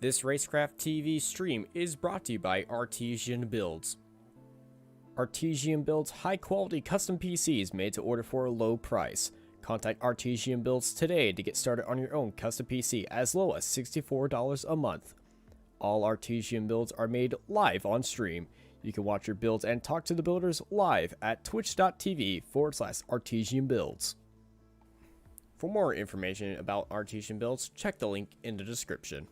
This Racecraft TV stream is brought to you by Artesian Builds. Artesian builds high-quality custom PCs made to order for a low price. Contact Artesian Builds today to get started on your own custom PC as low as $64 a month. All Artesian builds are made live on stream. You can watch your builds and talk to the builders live at twitch.tv/Artesian Builds. For more information about Artesian Builds, check the link in the description.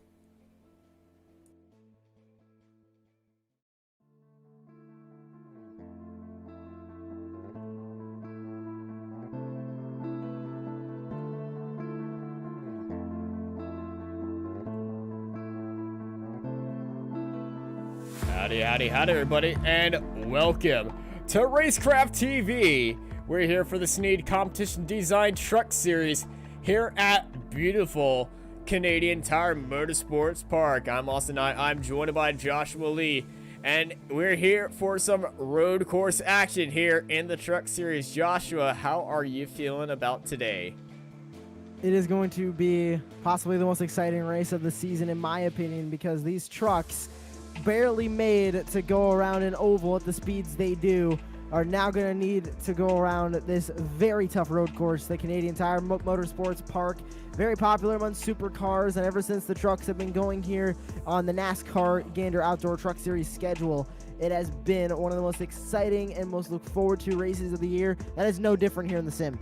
Howdy everybody, and welcome to Racecraft TV. We're here for the Snead Competition Design Truck Series here at beautiful Canadian Tire Motorsports Park. I'm Austin Knight. I'm joined by Joshua Lee, and we're here for some road course action here in the Truck Series. Joshua, how are you feeling about today? It is going to be possibly the most exciting race of the season, in my opinion, because these trucks, barely made to go around an oval at the speeds they do, are now going to need to go around this very tough road course, the Canadian Tire Motorsports Park. Very popular among supercars, and ever since the trucks have been going here on the NASCAR Gander Outdoor Truck Series schedule, it has been one of the most exciting and most look forward to races of the year. That is no different here in the sim.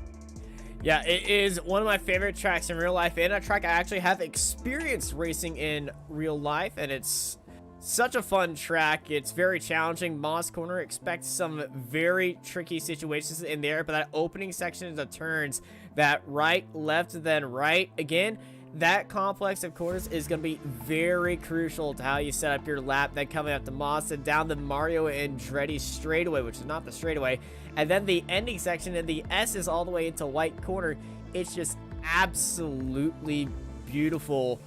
Yeah, it is one of my favorite tracks in real life, and a track I actually have experienced racing in real life, and it's such a fun track. It's very challenging. Moss Corner, expects some very tricky situations in there, but that opening section of the turns, that right, left, then right, again, that complex of corners is going to be very crucial to how you set up your lap. Then coming up to Moss and down the Mario Andretti straightaway, which is not the straightaway, and then the ending section and the S is all the way into White Corner. It's just absolutely beautiful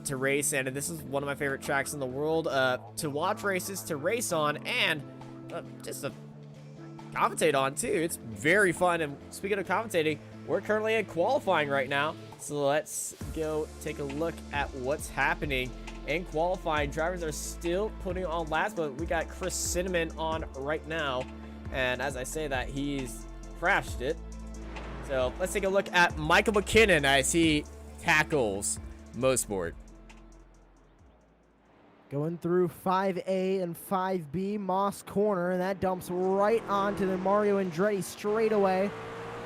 to race in, and this is one of my favorite tracks in the world to watch races, to race on, and just to commentate on too. It's very fun. And speaking of commentating, we're currently in qualifying right now, so let's go take a look at what's happening in qualifying. Drivers are still putting on laps, but we got Chris Cinnamon on right now, and as I say that, he's crashed it. So let's take a look at Michael McKinnon as he tackles Mosport. Going through 5A and 5B, Moss Corner, and that dumps right onto the Mario Andretti straightaway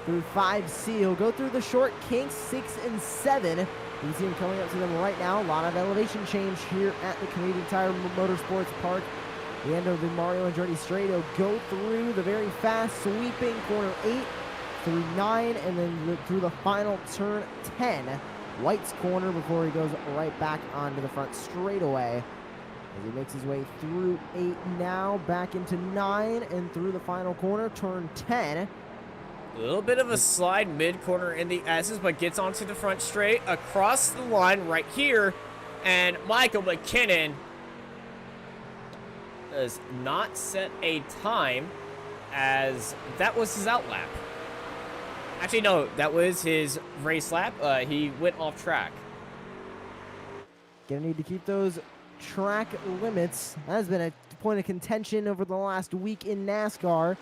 through 5C. He'll go through the short kinks 6 and 7. You can see him coming up to them right now. A lot of elevation change here at the Canadian Tire Motorsports Park. The end of the Mario Andretti straight. He'll go through the very fast sweeping corner 8 through 9, and then through the final turn 10. White's corner before he goes right back onto the front straightaway. As he makes his way through 8 now, back into 9, and through the final corner, turn 10. A little bit of a slide mid-corner in the S's, but gets onto the front straight, across the line right here, and Michael McKinnon does not set a time, as that was his outlap. Actually, no, that was his race lap. He went off track. Gonna need to keep those track limits. That has been a point of contention over the last week in NASCAR.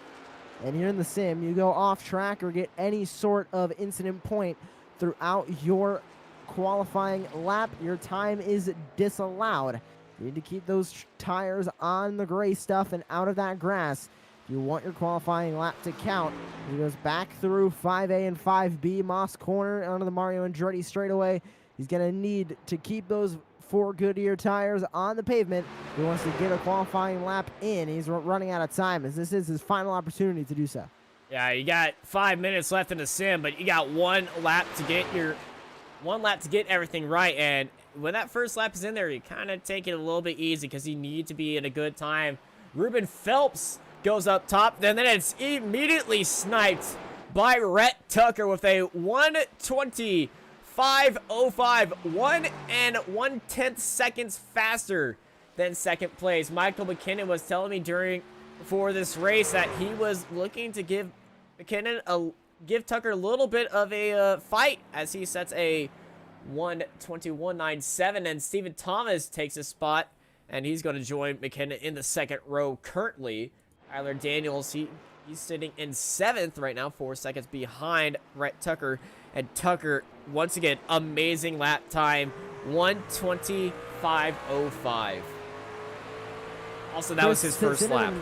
And here in the sim, you go off track or get any sort of incident point throughout your qualifying lap, your time is disallowed. You need to keep those tires on the gray stuff and out of that grass. You want your qualifying lap to count. He goes back through 5A and 5B, Moss Corner onto the Mario Andretti straightaway. He's going to need to keep those 4 Goodyear tires on the pavement. He wants to get a qualifying lap in. He's running out of time, as this is his final opportunity to do so. Yeah, you got 5 minutes left in the sim, but you got one lap to get everything right. And when that first lap is in there, you kind of take it a little bit easy because you need to be in a good time. Ruben Phelps goes up top, then it's immediately sniped by Rhett Tucker with a 1:20.505, 1 1/10 seconds faster than second place. Michael McKinnon was telling me before this race that he was looking to give Tucker a little bit of a fight as he sets a 1:21.97, and Stephen Thomas takes a spot, and he's going to join McKenna in the second row currently. Tyler Daniels, he's sitting in 7th right now, 4 seconds behind Rhett Tucker. And Tucker, once again, amazing lap time, 1:25.05. Also, that was his first lap.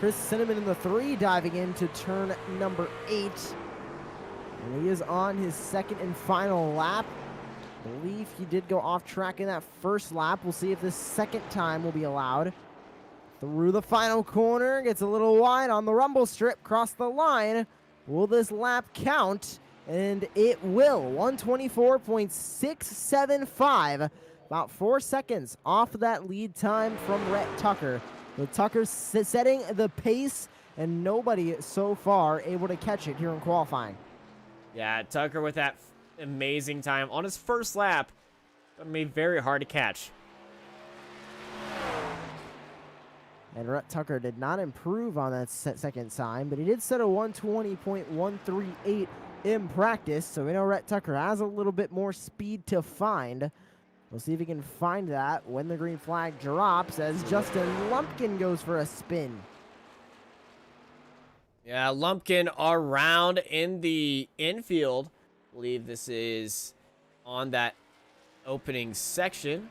Chris Cinnamon in the 3, diving into turn number 8. And he is on his second and final lap. I believe he did go off track in that first lap. We'll see if this second time will be allowed. Through the final corner, gets a little wide on the rumble strip, cross the line. Will this lap count? And it will. 1:24.675. About 4 seconds off that lead time from Rhett Tucker. But Tucker's setting the pace, and nobody so far able to catch it here in qualifying. Yeah, Tucker with that amazing time on his first lap. Gonna be very hard to catch. And Rhett Tucker did not improve on that second time, but he did set a 1:20.138 in practice, so we know Rhett Tucker has a little bit more speed to find. We'll see if he can find that when the green flag drops as Justin Lumpkin goes for a spin. Yeah, Lumpkin around in the infield. I believe this is on that opening section.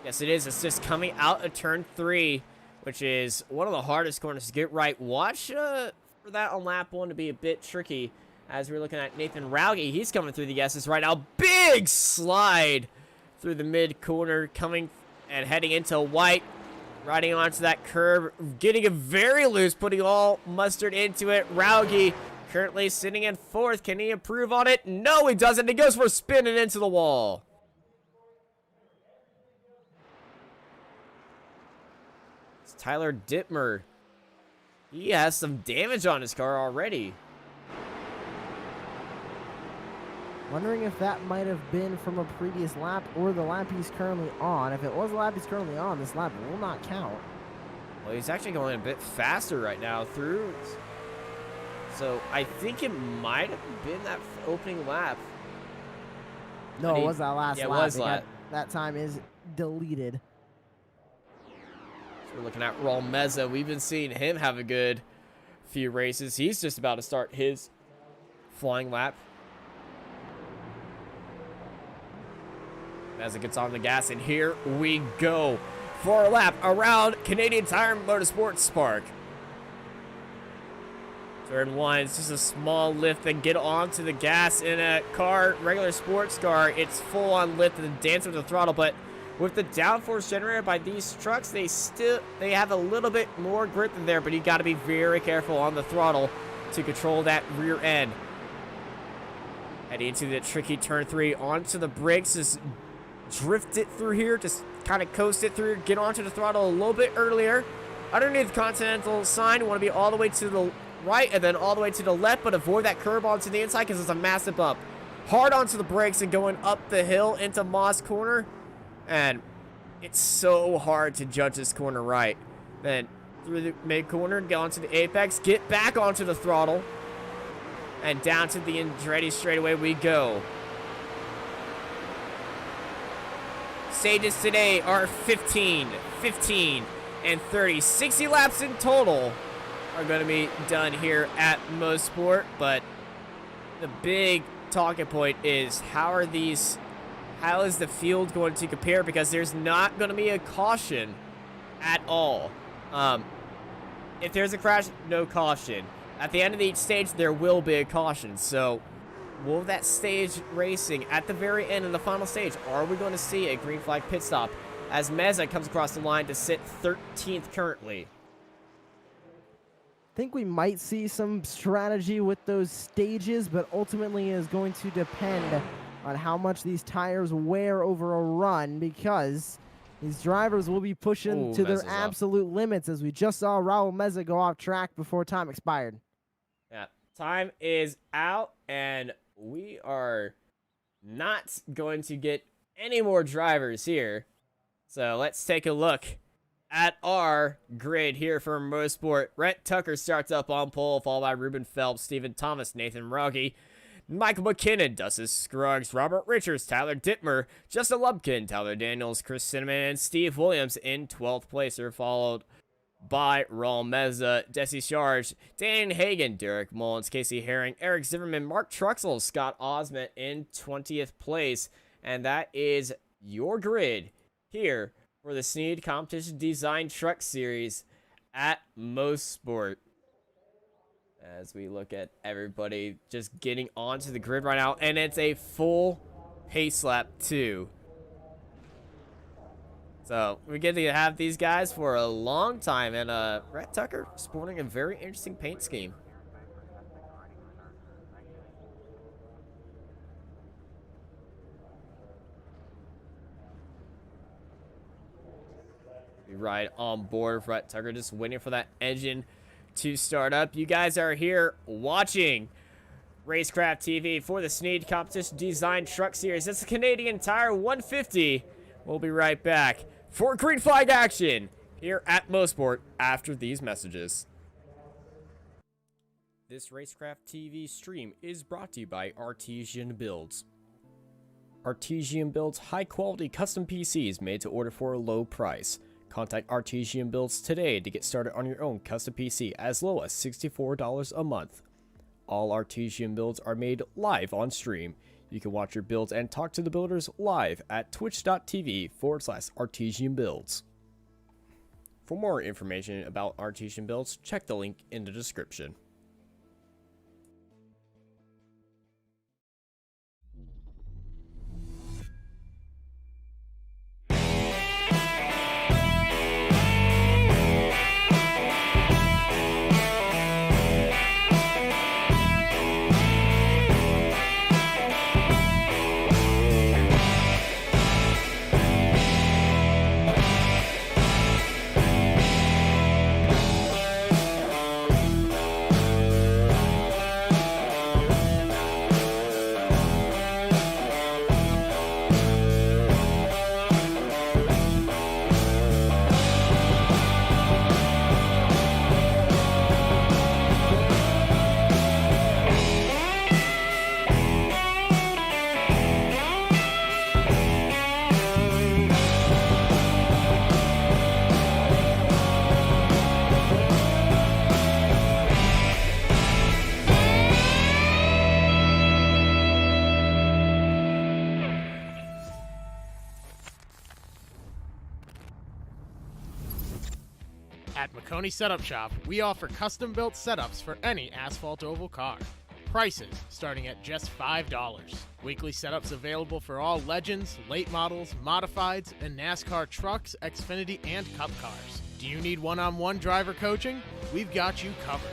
Yes, it is. It's just coming out of turn 3, which is one of the hardest corners to get right. Watch for that on lap 1 to be a bit tricky as we're looking at Nathan Rauge. He's coming through the S's right now. Big slide through the mid corner, coming and heading into white. Riding onto that curb, getting it very loose, putting all mustard into it. Rauge currently sitting in 4th. Can he improve on it? No, he doesn't. He goes for a spin and into the wall. It's Tyler Dittmer. He has some damage on his car already. Wondering if that might have been from a previous lap or the lap he's currently on. If it was the lap he's currently on, this lap will not count. Well, he's actually going a bit faster right now through. So I think it might have been that opening lap. No, it was that last lap. Yeah, it was that time is deleted. So we're looking at Raul Meza. We've been seeing him have a good few races. He's just about to start his flying lap. As it gets on the gas, and here we go for a lap around Canadian Tire Motorsports Park. Turn 1, it's just a small lift, then get onto the gas in a car, regular sports car. It's full on lift and dance with the throttle, but with the downforce generated by these trucks, they have a little bit more grip than there, but you got to be very careful on the throttle to control that rear end. Heading into the tricky turn 3, onto the brakes, is drift it through here, just kind of coast it through, get onto the throttle a little bit earlier. Underneath the Continental sign, you want to be all the way to the right and then all the way to the left, but avoid that curb onto the inside because it's a massive bump. Hard onto the brakes and going up the hill into Moss Corner, and it's so hard to judge this corner right. Then through the mid corner, get onto the apex, get back onto the throttle, and down to the Andretti straightaway we go. Stages today are 15, 15, and 30. 60 laps in total are going to be done here at Mosport, but the big talking point is how is the field going to compare, because there's not going to be a caution at all. If there's a crash, no caution. At the end of each stage, there will be a caution, so will that stage racing at the very end of the final stage, are we going to see a green flag pit stop as Meza comes across the line to sit 13th currently? I think we might see some strategy with those stages, but ultimately is going to depend on how much these tires wear over a run, because these drivers will be pushing to their absolute limits, as we just saw Raul Meza go off track before time expired. Yeah, time is out, and we are not going to get any more drivers here. So let's take a look at our grid here for Mosport. Rhett Tucker starts up on pole, followed by Ruben Phelps, Stephen Thomas, Nathan Rauge, Michael McKinnon, Dustin Scruggs, Robert Richards, Tyler Dittmer, Justin Lubkin, Tyler Daniels, Chris Cinnamon, and Steve Williams in 12th place. They're followed by Raul Meza, Desi Charge, Dan Hagen, Derek Mullins, Casey Herring, Eric Zimmerman, Mark Truxell, Scott Osment in 20th place. And that is your grid here for the Snead Competition Design Truck Series at Mosport. As we look at everybody just getting onto the grid right now, and it's a full pace lap too. So we get to have these guys for a long time, and Rhett Tucker sporting a very interesting paint scheme. We ride on board with Rhett Tucker, just waiting for that engine to start up. You guys are here watching Racecraft TV for the Snead Competition Design Truck Series. It's a Canadian Tire 150. We'll be right back for green flag action here at Mosport after these messages. This Racecraft TV stream is brought to you by Artesian Builds. Artesian builds high-quality custom PCs made to order for a low price. Contact Artesian Builds today to get started on your own custom PC as low as $64 a month. All Artesian builds are made live on stream. You can watch your builds and talk to the builders live at twitch.tv/Artesian Builds. For more information about Artesian Builds, check the link in the description. At McConey Setup Shop, we offer custom-built setups for any asphalt oval car. Prices starting at just $5. Weekly setups available for all Legends, late models, modifieds, and NASCAR trucks, Xfinity, and Cup cars. Do you need one-on-one driver coaching? We've got you covered.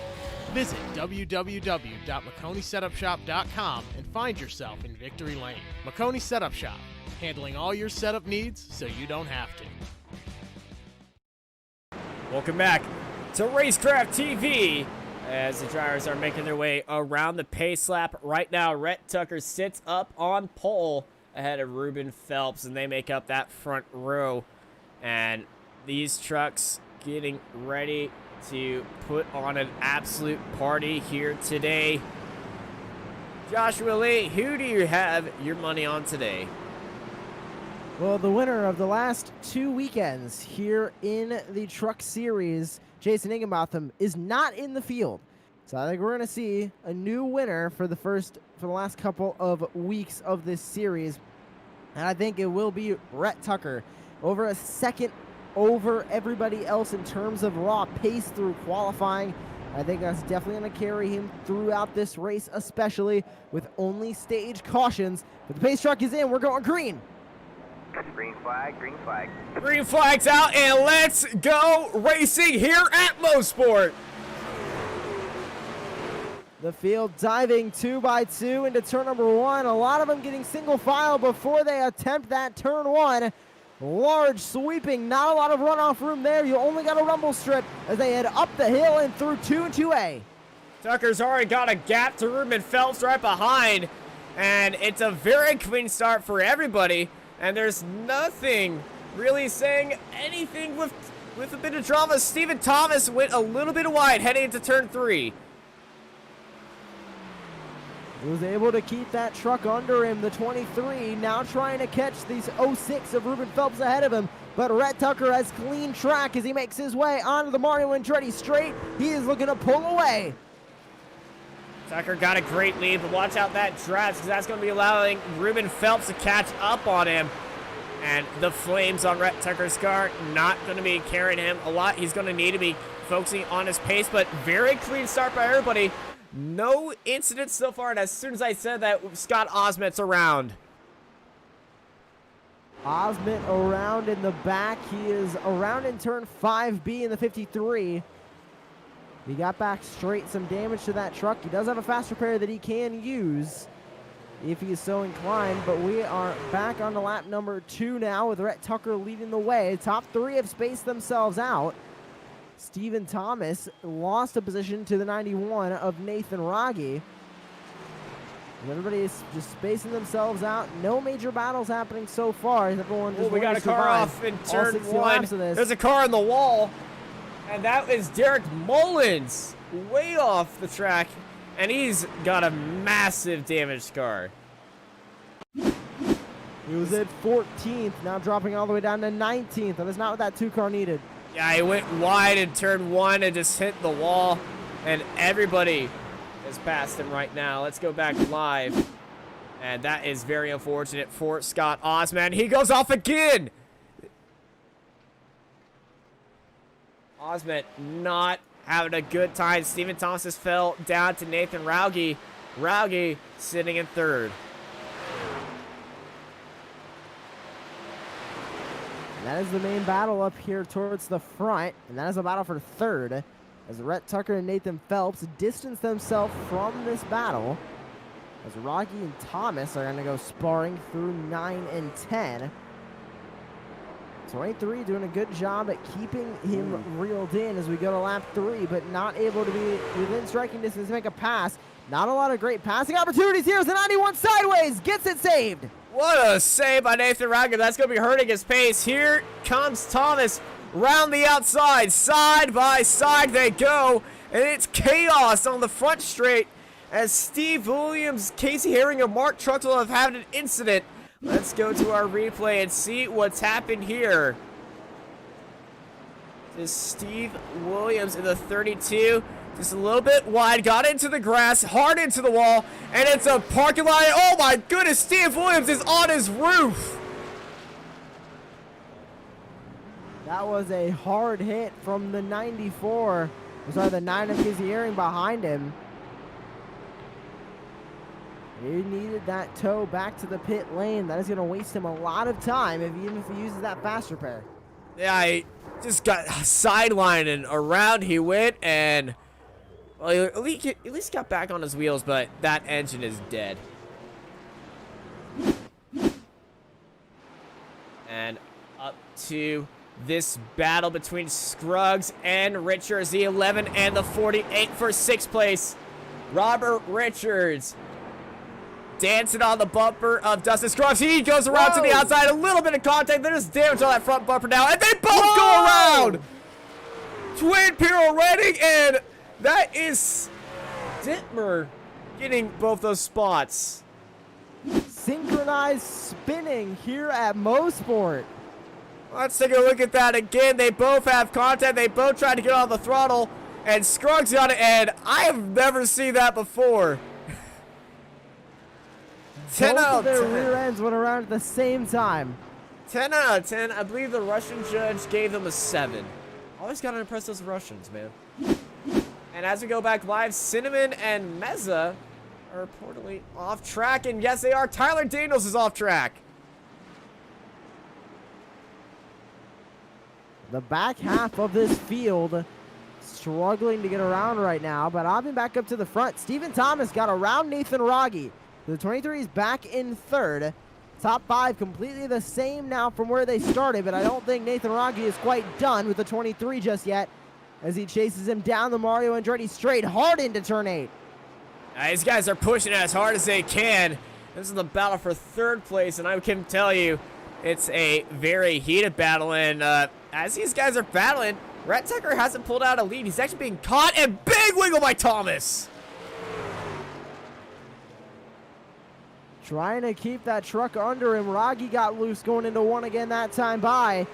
Visit www.McConeySetupShop.com and find yourself in Victory Lane. McConey Setup Shop, handling all your setup needs so you don't have to. Welcome back to Racecraft TV as the drivers are making their way around the pace lap. Right now, Rhett Tucker sits up on pole ahead of Ruben Phelps, and they make up that front row. And these trucks getting ready to put on an absolute party here today. Joshua Lee, who do you have your money on today? Well, the winner of the last 2 weekends here in the Truck Series, Jason Higginbotham, is not in the field. So I think we're going to see a new winner for the last couple of weeks of this series. And I think it will be Rhett Tucker, over a second over everybody else in terms of raw pace through qualifying. I think that's definitely going to carry him throughout this race, especially with only stage cautions. But the pace truck is in. We're going green. Green flag, green flag. Green flag's out, and let's go racing here at Mosport. The field diving 2 by 2 into turn number 1. A lot of them getting single file before they attempt that turn 1. Large sweeping, not a lot of runoff room there. You only got a rumble strip as they head up the hill and through 2 and 2A. Tucker's already got a gap to Ruben Phelps right behind, and it's a very clean start for everybody. And there's nothing really saying anything with a bit of drama. Stephen Thomas went a little bit wide heading into turn 3. He was able to keep that truck under him, the 23, now trying to catch these 06 of Ruben Phelps ahead of him. But Rhett Tucker has clean track as he makes his way onto the Mario Andretti straight. He is looking to pull away. Tucker got a great lead, but watch out that drives, because that's going to be allowing Ruben Phelps to catch up on him. And the flames on Rhett Tucker's car not going to be carrying him a lot. He's going to need to be focusing on his pace, but very clean start by everybody. No incidents so far, and as soon as I said that, Scott Osment's around. Osment around in the back. He is around in turn 5B in the 53. He got back straight, some damage to that truck. He does have a fast repair that he can use if he is so inclined, but we are back on to lap number 2 now with Rhett Tucker leading the way. Top 3 have spaced themselves out. Stephen Thomas lost a position to the 91 of Nathan Raggi. Everybody is just spacing themselves out. No major battles happening so far. Everyone just we got a car off in turn 1. There's a car on the wall, and that is Derek Mullins way off the track, and he's got a massive damaged car. He was at 14th, now dropping all the way down to 19th. That is not what that 2 car needed. Yeah, he went wide in turn 1 and just hit the wall, and everybody is past him right now. Let's go back live, and that is very unfortunate for Scott Osment. He goes off again. Osment not having a good time. Stephen Thomas has fell down to Nathan Raggi. Raggi sitting in 3rd. And that is the main battle up here towards the front, and that is a battle for 3rd, as Rhett Tucker and Nathan Phelps distance themselves from this battle, as Raggi and Thomas are going to go sparring through 9 and 10. 23 doing a good job at keeping him reeled in as we go to lap 3, but not able to be within striking distance to make a pass. Not a lot of great passing opportunities here as the 91 sideways gets it saved. What a save by Nathan Raggi. That's going to be hurting his pace. Here comes Thomas round the outside. Side by side they go. And it's chaos on the front straight as Steve Williams, Casey Herring, and Mark Truxell have had an incident. Let's go to our replay and see what's happened here. This is Steve Williams in the 32. Just a little bit wide, got into the grass, hard into the wall, and it's a parking lot. Oh my goodness, Steve Williams is on his roof. That was a hard hit from the 94. Sorry, the 9 of Casey Herring behind him. He needed that tow back to the pit lane. That is going to waste him a lot of time, even if he uses that fast repair. Yeah, he just got sidelined and around he went, and well, he at least got back on his wheels, but that engine is dead. And up to this battle between Scruggs and Richards, the 11 and the 48 for 6th place. Robert Richards dancing on the bumper of Dustin Scruggs. He goes around to the outside, a little bit of contact. There's damage on that front bumper now, and they both go around. Twin pirouetting, and that is Dittmer getting both those spots. Synchronized spinning here at Mosport. Let's take a look at that again. They both have contact. They both tried to get on the throttle, and Scruggs got it, and I have never seen that before. 10 Both out of of their 10. rear ends went around at the same time. 10 out of 10. I believe the Russian judge gave them a 7. Always gotta impress those Russians, man. And as we go back live, Cinnamon and Meza are reportedly off track, and yes, they are. Tyler Daniels is off track. The back half of this field struggling to get around right now, but hopping back up to the front. Stephen Thomas got around Nathan Raggi. The 23 is back in 3rd. Top 5 completely the same now from where they started, but I don't think Nathan Raggi is quite done with the 23 just yet as he chases him down the Mario Andretti straight hard into turn 8. These guys are pushing as hard as they can. This is the battle for 3rd place, and I can tell you it's a very heated battle, and as these guys are battling, Rhett Tucker hasn't pulled out a lead. He's actually being caught, and big wiggle by Thomas. trying to keep that truck under him. Raggi got loose going into one again that time by.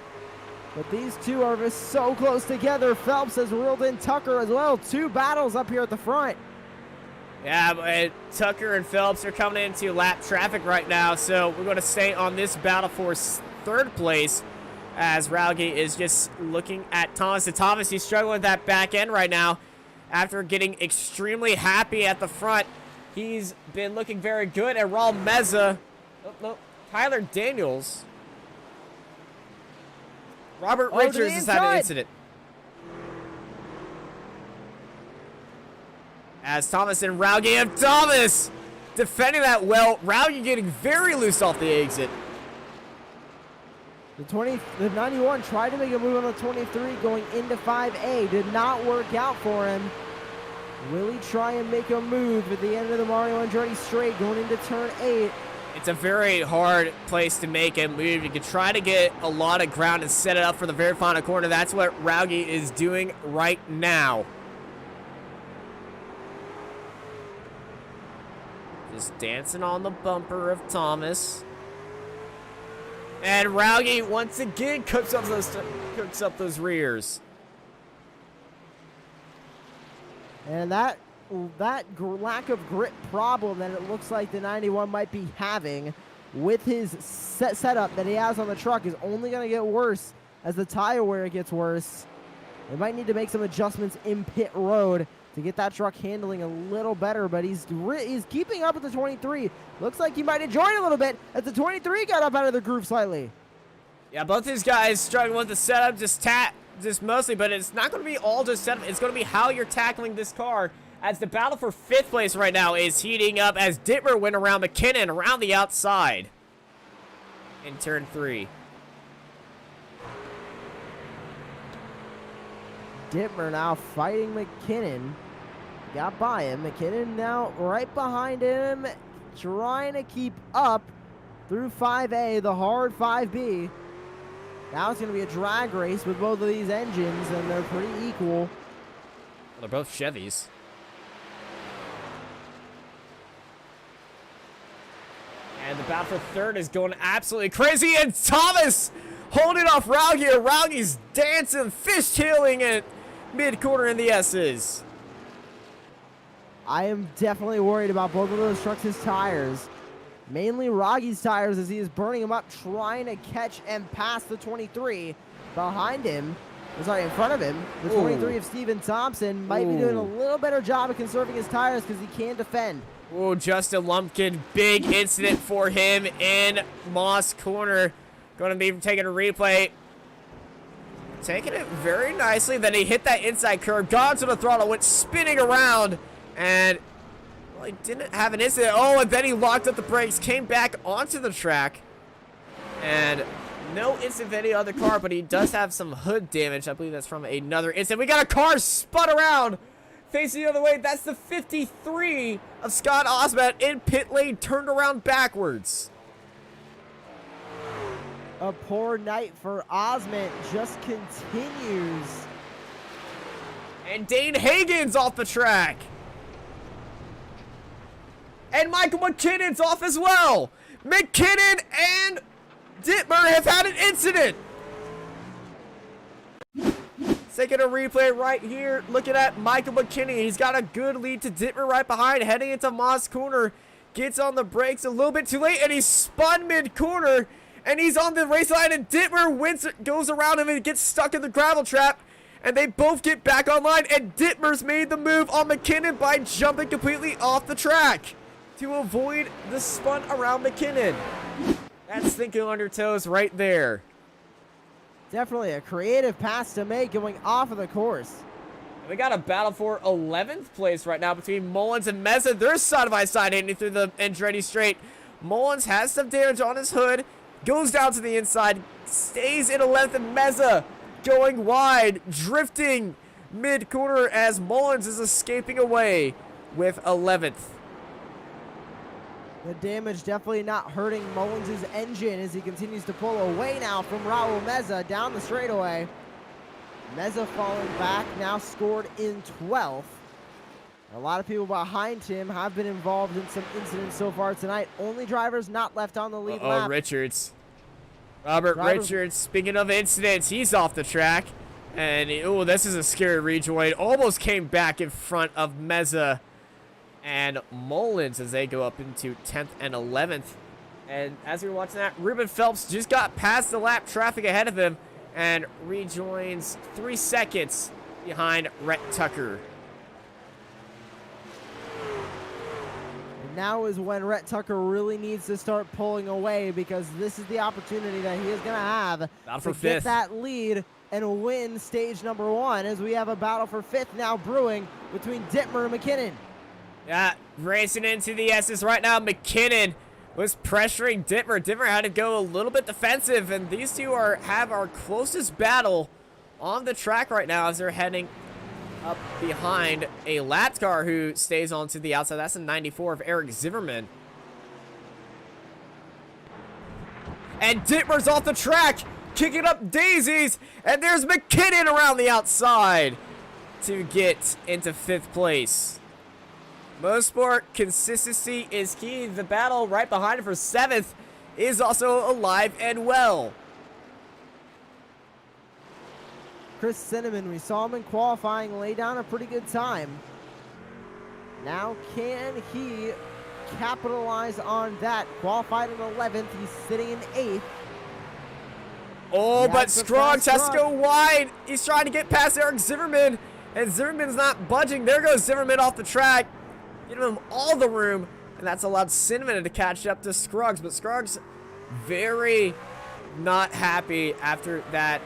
But these two are just so close together. Phelps has reeled in Tucker as well. Two battles up here at the front. Yeah, but Tucker and Phelps are coming into lap traffic right now, so we're going to stay on this battle for third place as Raggi is just looking at Thomas. And Thomas, he's struggling with that back end right now after getting extremely happy at the front. He's been looking very good, and Raul Meza, Tyler Daniels, Robert Richards has had an incident. As Thomas and Raggi, and Thomas defending that well. Raggi getting very loose off the exit. The 91 tried to make a move on the 23 going into 5A. Did not work out for him. Will he try and make a move at the end of the Mario Andretti straight going into turn 8? It's a very hard place to make a move. You can try to get a lot of ground and set it up for the very final corner. That's what Raggi is doing right now. Just dancing on the bumper of Thomas. And Raggi once again cooks up those rears. And that lack of grip problem that it looks like the 91 might be having with his setup that he has on the truck is only going to get worse as the tire wear gets worse. They might need to make some adjustments in pit road to get that truck handling a little better, but he's keeping up with the 23. Looks like he might enjoy it a little bit as the 23 got up out of the groove slightly. Yeah, both these guys struggling with the setup, just mostly, but it's not going to be all just setup. It's going to be how you're tackling this car, as the battle for 5th place right now is heating up as Dittmer went around McKinnon around the outside in turn 3. Dittmer now fighting McKinnon. Got by him. McKinnon now right behind him, trying to keep up through 5A, the hard 5B. Now it's going to be a drag race with both of these engines, and they're pretty equal. Well, they're both Chevys. And the battle for 3rd is going absolutely crazy, and Thomas holding off Raggi. Raggi's dancing, fishtailing at mid-corner in the S's. I am definitely worried about both of those trucks' tires. Mainly Raggi's tires as he is burning them up, trying to catch and pass the 23 behind him. Sorry, in front of him. The 23 of Steven Thompson might be doing a little better job of conserving his tires because he can defend. Oh, Justin Lumpkin, big incident for him in Moss Corner. Going to be taking a replay. Taking it very nicely. Then he hit that inside curve, got to the throttle, went spinning around, and well, he didn't have an incident. Oh, and then he locked up the brakes, came back onto the track, and no incident with any other car, but he does have some hood damage. I believe that's from another incident. We got a car spun around, facing the other way. That's the 53 of Scott Osment in pit lane, turned around backwards. A poor night for Osment just continues. And Dane Hagen's off the track. And Michael McKinnon's off as well. McKinnon and Dittmer have had an incident. Taking a replay right here. Looking at Michael McKinnon. He's got a good lead to Dittmer right behind. Heading into Moss Corner. Gets on the brakes a little bit too late. And he spun mid-corner. And he's on the race line. And Dittmer goes around him and gets stuck in the gravel trap. And they both get back online. And Dittmer's made the move on McKinnon by jumping completely off the track to avoid the spun around McKinnon. That's thinking on your toes right there. Definitely a creative pass to make going off of the course. We got a battle for 11th place right now between Mullins and Meza. They're side by side hitting through the Andretti straight. Mullins has some damage on his hood, goes down to the inside, stays in 11th, and Meza going wide, drifting mid-corner as Mullins is escaping away with 11th. The damage definitely not hurting Mullins' engine as he continues to pull away now from Raul Meza down the straightaway. Meza falling back, now scored in 12th. A lot of people behind him have been involved in some incidents so far tonight. Only drivers not left on the lead lap. Richards. Robert Richards, speaking of incidents, he's off the track. And, oh, this is a scary rejoin. Almost came back in front of Meza and Mullins as they go up into 10th and 11th. And as we were watching that, Ruben Phelps just got past the lap traffic ahead of him and rejoins 3 seconds behind Rhett Tucker. Now is when Rhett Tucker really needs to start pulling away, because this is the opportunity that he is going to have to get that lead and win stage number 1, as we have a battle for 5th now brewing between Dittmer and McKinnon. Yeah, racing into the S's right now. McKinnon was pressuring Dittmer. Dittmer had to go a little bit defensive, and these two have our closest battle on the track right now as they're heading up behind a lap car who stays on to the outside. That's a 94 of Eric Zimmerman. And Dittmer's off the track, kicking up daisies, and there's McKinnon around the outside to get into 5th place. Motorsport consistency is key. The battle right behind him for 7th is also alive and well. Chris Cinnamon, we saw him in qualifying lay down a pretty good time. Now can he capitalize on that? Qualified in 11th, he's sitting in 8th. Oh, but Scruggs has to go wide. He's trying to get past Eric Zimmerman, and Zimmerman's not budging. There goes Zimmerman off the track, giving him all the room, and that's allowed Cinnamon to catch up to Scruggs. But Scruggs very not happy after that,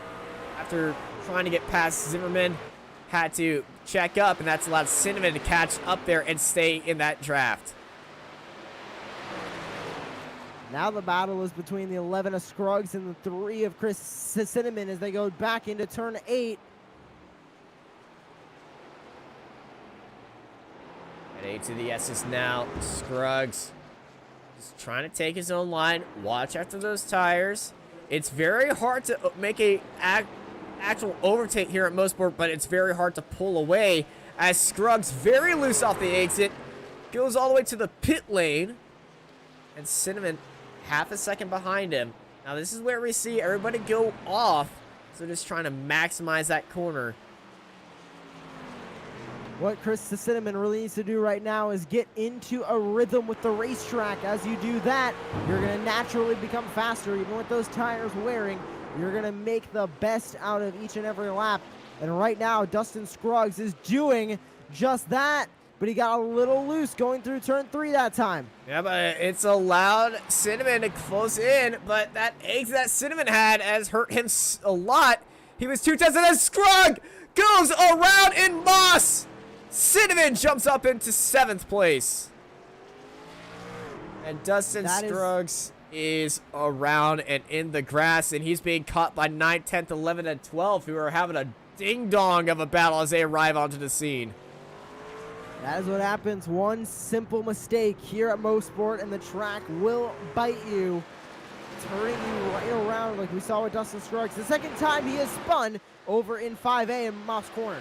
after trying to get past Zimmerman, had to check up, and that's allowed Cinnamon to catch up there and stay in that draft. Now the battle is between the 11 of Scruggs and the 3 of Chris Cinnamon as they go back into turn 8. At 8 to the S's now. Scruggs just trying to take his own line. Watch after those tires. It's very hard to make a actual overtake here at Motorsport, but it's very hard to pull away as Scruggs, very loose off the exit, goes all the way to the pit lane, and Cinnamon half a second behind him. Now this is where we see everybody go off, so just trying to maximize that corner. What Chris Cinnamon really needs to do right now is get into a rhythm with the racetrack. As you do that, you're going to naturally become faster, even with those tires wearing. You're going to make the best out of each and every lap. And right now, Dustin Scruggs is doing just that. But he got a little loose going through turn 3 that time. Yeah, but it's allowed Cinnamon to close in. But that exit that Cinnamon had has hurt him a lot. He was 2 tenths, and then Scruggs goes around in Moss. Cinnamon jumps up into 7th place. And Dustin Scruggs is around and in the grass, and he's being caught by 9, 10th, 11, and 12, who are having a ding-dong of a battle as they arrive onto the scene. That is what happens. One simple mistake here at Motorsport, and the track will bite you, turning you right around like we saw with Dustin Scruggs. The second time he has spun over in 5A in Moss Corner.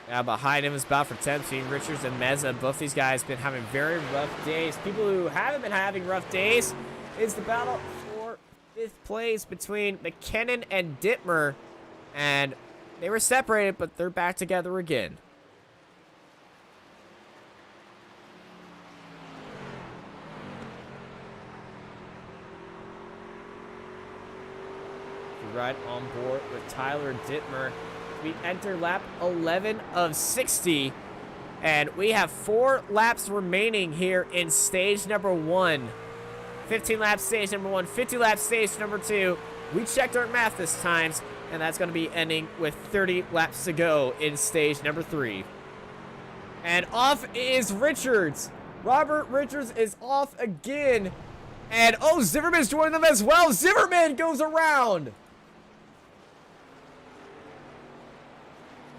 Yeah, behind him is battle for 10th between Richards and Meza. Both these guys been having very rough days. People who haven't been having rough days is the battle for 5th place between McKinnon and Dittmer. And they were separated, but they're back together again. Right on board with Tyler Dittmer. We enter lap 11 of 60, and we have 4 laps remaining here in stage number 1. 15 laps stage number 1, 50 laps stage number 2. We checked our math this time, and that's going to be ending with 30 laps to go in stage number 3. And off is Richards. Robert Richards is off again. And, oh, Zimmerman's joining them as well. Zimmerman goes around.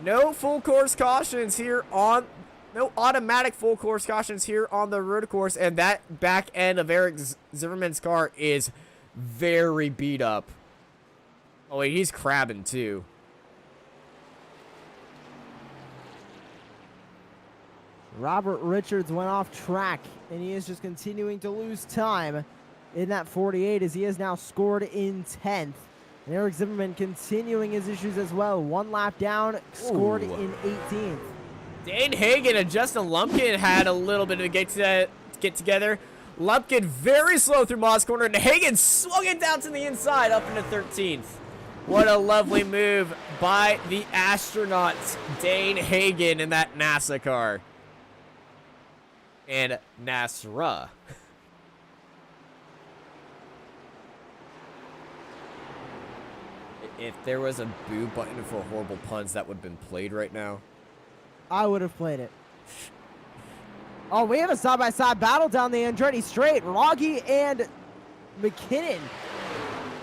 No full course cautions here on, no automatic full course cautions here on the road course, and that back end of Eric Zimmerman's car is very beat up. Oh wait, he's crabbing too. Robert Richards went off track, and he is just continuing to lose time in that 48 as he has now scored in 10th. And Eric Zimmerman continuing his issues as well. 1 lap down, scored in 18th. Dane Hagen and Justin Lumpkin had a little bit of a get together. Lumpkin very slow through Moss Corner, and Hagen swung it down to the inside up into 13th. What a lovely move by the astronauts, Dane Hagen in that NASA car. And NASA. If there was a boo button for horrible puns, that would have been played right now. I would have played it. Oh, we have a side-by-side battle down the Andretti Straight. Rogge and McKinnon.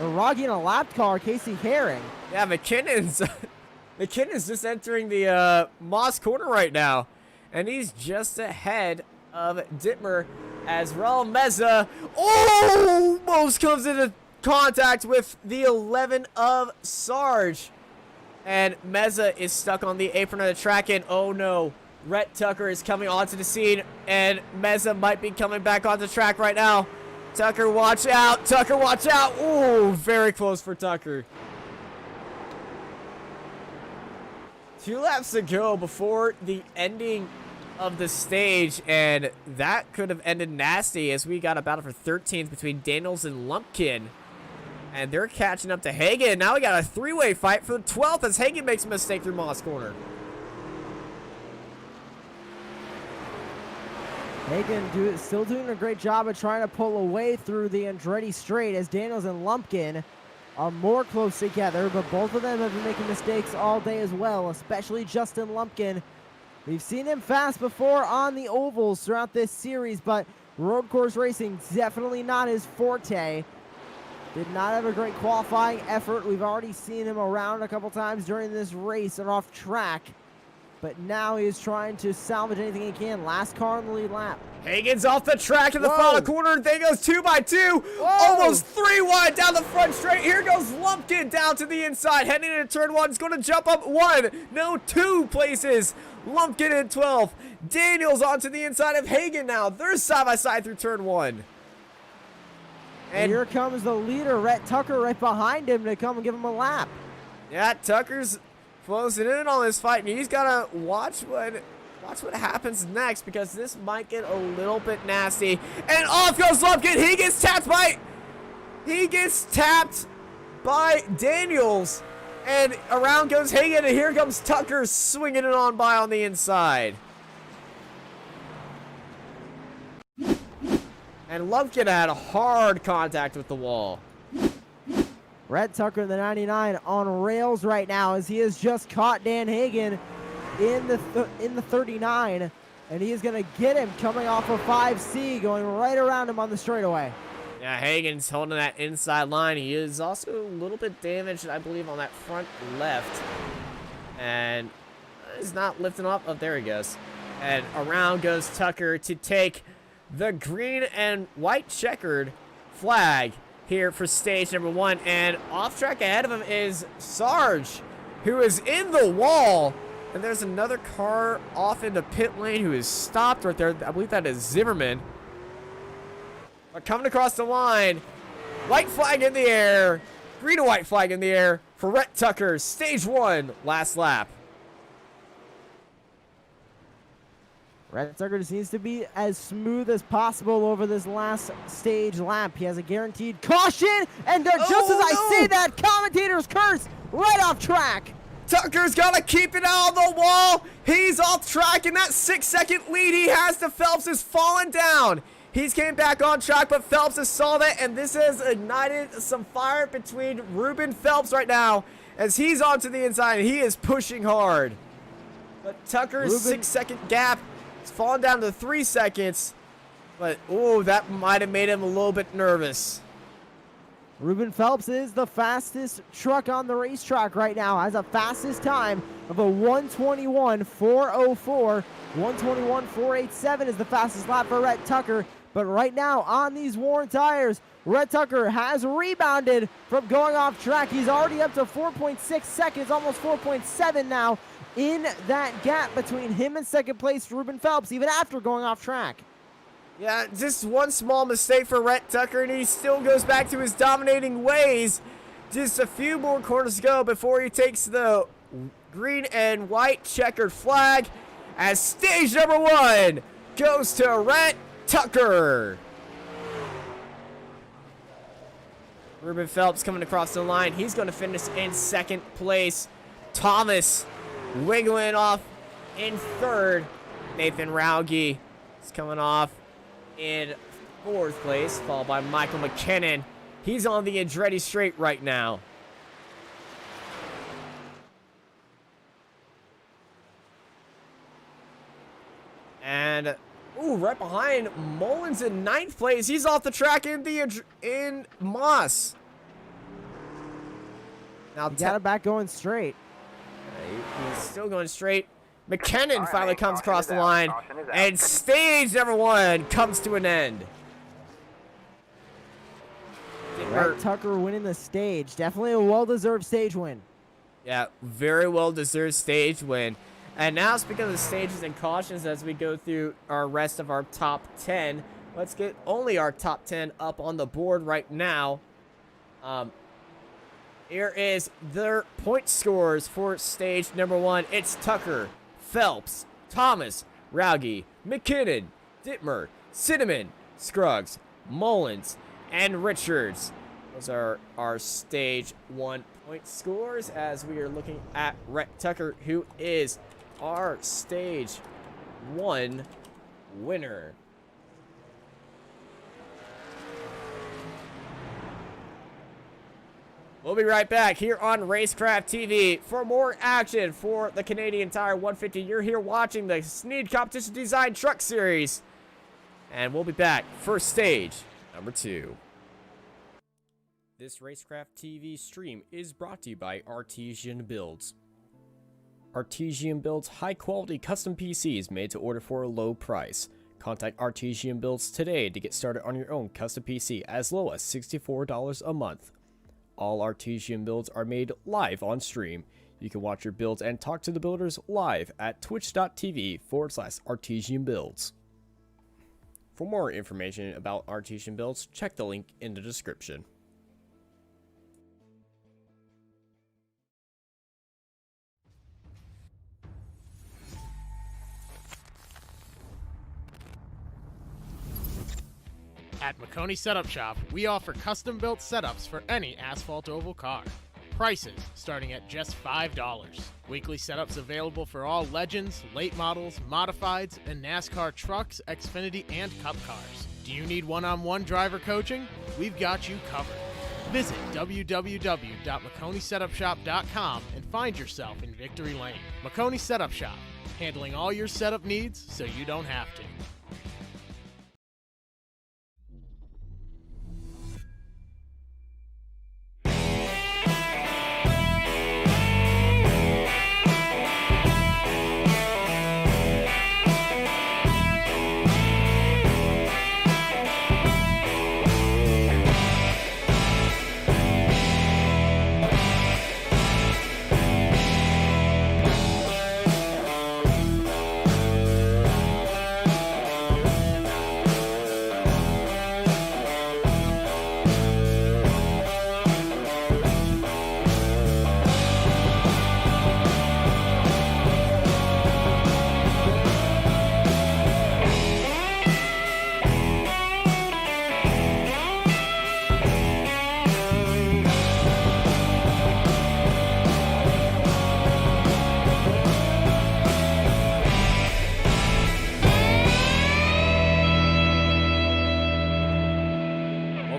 Or Rogge in a lap car, Casey Herring. Yeah, McKinnon's just entering the Moss Corner right now. And he's just ahead of Dittmer as Raul Meza almost comes into contact with the 11 of Sarge. And Meza is stuck on the apron of the track, and oh no, Rhett Tucker is coming onto the scene, and Meza might be coming back onto the track right now. Tucker, watch out. Tucker, watch out. Ooh, very close for Tucker. 2 laps to go before the ending of the stage, and that could have ended nasty as we got a battle for 13th between Daniels and Lumpkin. And they're catching up to Hagen. Now we got a 3-way fight for the 12th as Hagen makes a mistake through Moss Corner. Hagen still doing a great job of trying to pull away through the Andretti Straight as Daniels and Lumpkin are more close together, but both of them have been making mistakes all day as well, especially Justin Lumpkin. We've seen him fast before on the ovals throughout this series, but road course racing definitely not his forte. Did not have a great qualifying effort. We've already seen him around a couple times during this race and off track. But now he is trying to salvage anything he can. Last car on the lead lap. Hagen's off the track in the final corner. There goes 2x2. Almost 3 wide down the front straight. Here goes Lumpkin down to the inside. Heading into turn 1. He's going to jump up 1. No, 2 places. Lumpkin in 12th. Daniels onto the inside of Hagen now. They're side by side through turn 1. And here comes the leader, Rhett Tucker, right behind him to come and give him a lap. Yeah, Tucker's closing in on this fight, and he's got to watch what happens next, because this might get a little bit nasty. And off goes Lumpkin. He gets tapped by Daniels. And around goes Hagen, and here comes Tucker swinging it on by on the inside. And Lumpkin had a hard contact with the wall. Rhett Tucker in the 99 on rails right now as he has just caught Dan Hagen in the 39, and he is going to get him coming off of 5C, going right around him on the straightaway. Yeah, Hagen's holding that inside line. He is also a little bit damaged, I believe, on that front left. And he's not lifting off. Oh, there he goes. And around goes Tucker to take the green and white checkered flag here for stage number 1. And off track ahead of him is Sarge, who is in the wall. And there's another car off into pit lane who is stopped right there. I believe that is Zimmerman. But coming across the line, white flag in the air, green and white flag in the air for Rhett Tucker, stage 1, last lap. Rhett Tucker just needs to be as smooth as possible over this last stage lap. He has a guaranteed caution, and just as I say that, commentator's curse right off track. Tucker's got to keep it out on the wall. He's off track, and that 6-second lead he has to Phelps is falling down. He's came back on track, but Phelps has saw that, and this has ignited some fire between Ruben Phelps right now as he's onto the inside, and he is pushing hard. But Tucker's 6-second gap is falling down to 3 seconds, but, oh, that might have made him a little bit nervous. Ruben Phelps is the fastest truck on the racetrack right now. Has a fastest time of a 1:21.404. 1:21.487 is the fastest lap for Rhett Tucker. But right now, on these worn tires, Rhett Tucker has rebounded from going off track. He's already up to 4.6 seconds, almost 4.7 now, in that gap between him and second place Ruben Phelps, even after going off track. Yeah, just one small mistake for Rhett Tucker, and he still goes back to his dominating ways. Just a few more corners to go before he takes the green and white checkered flag, as stage number 1 goes to Rhett Tucker. Ruben Phelps coming across the line. He's going to finish in second place. Thomas wiggling off in third. Nathan Rauge is coming off in fourth place, followed by Michael McKinnon. He's on the Andretti straight right now. And right behind Mullins in ninth place. He's off the track in Moss. Now got it back going straight. He's still going straight. McKinnon finally comes across the line, and stage number 1 comes to an end. Rhett Tucker winning the stage. Definitely a well-deserved stage win. Yeah, very well-deserved stage win. And now, speaking of the stages and cautions, as we go through our rest of our top 10, let's get only our top 10 up on the board right now. Here is their point scores for stage number 1. It's Tucker, Phelps, Thomas, Rauge, McKinnon, Dittmer, Cinnamon, Scruggs, Mullins, and Richards. Those are our stage 1 point scores, as we are looking at Rhett Tucker, who is our stage 1 winner. We'll be right back here on Racecraft TV for more action for the Canadian Tire 150. You're here watching the Snead Competition Design Truck Series. And we'll be back for stage number 2. This Racecraft TV stream is brought to you by Artesian Builds. Artesian builds high-quality custom PCs made to order for a low price. Contact Artesian Builds today to get started on your own custom PC as low as $64 a month. All Artesian builds are made live on stream. You can watch your builds and talk to the builders live at twitch.tv/Artesian Builds. For more information about Artesian Builds, check the link in the description. At McConey Setup Shop, we offer custom-built setups for any asphalt oval car. Prices starting at just $5. Weekly setups available for all Legends, late models, modifieds, and NASCAR trucks, Xfinity, and Cup cars. Do you need one-on-one driver coaching? We've got you covered. Visit www.McConeySetupShop.com and find yourself in Victory Lane. McConey Setup Shop, handling all your setup needs so you don't have to.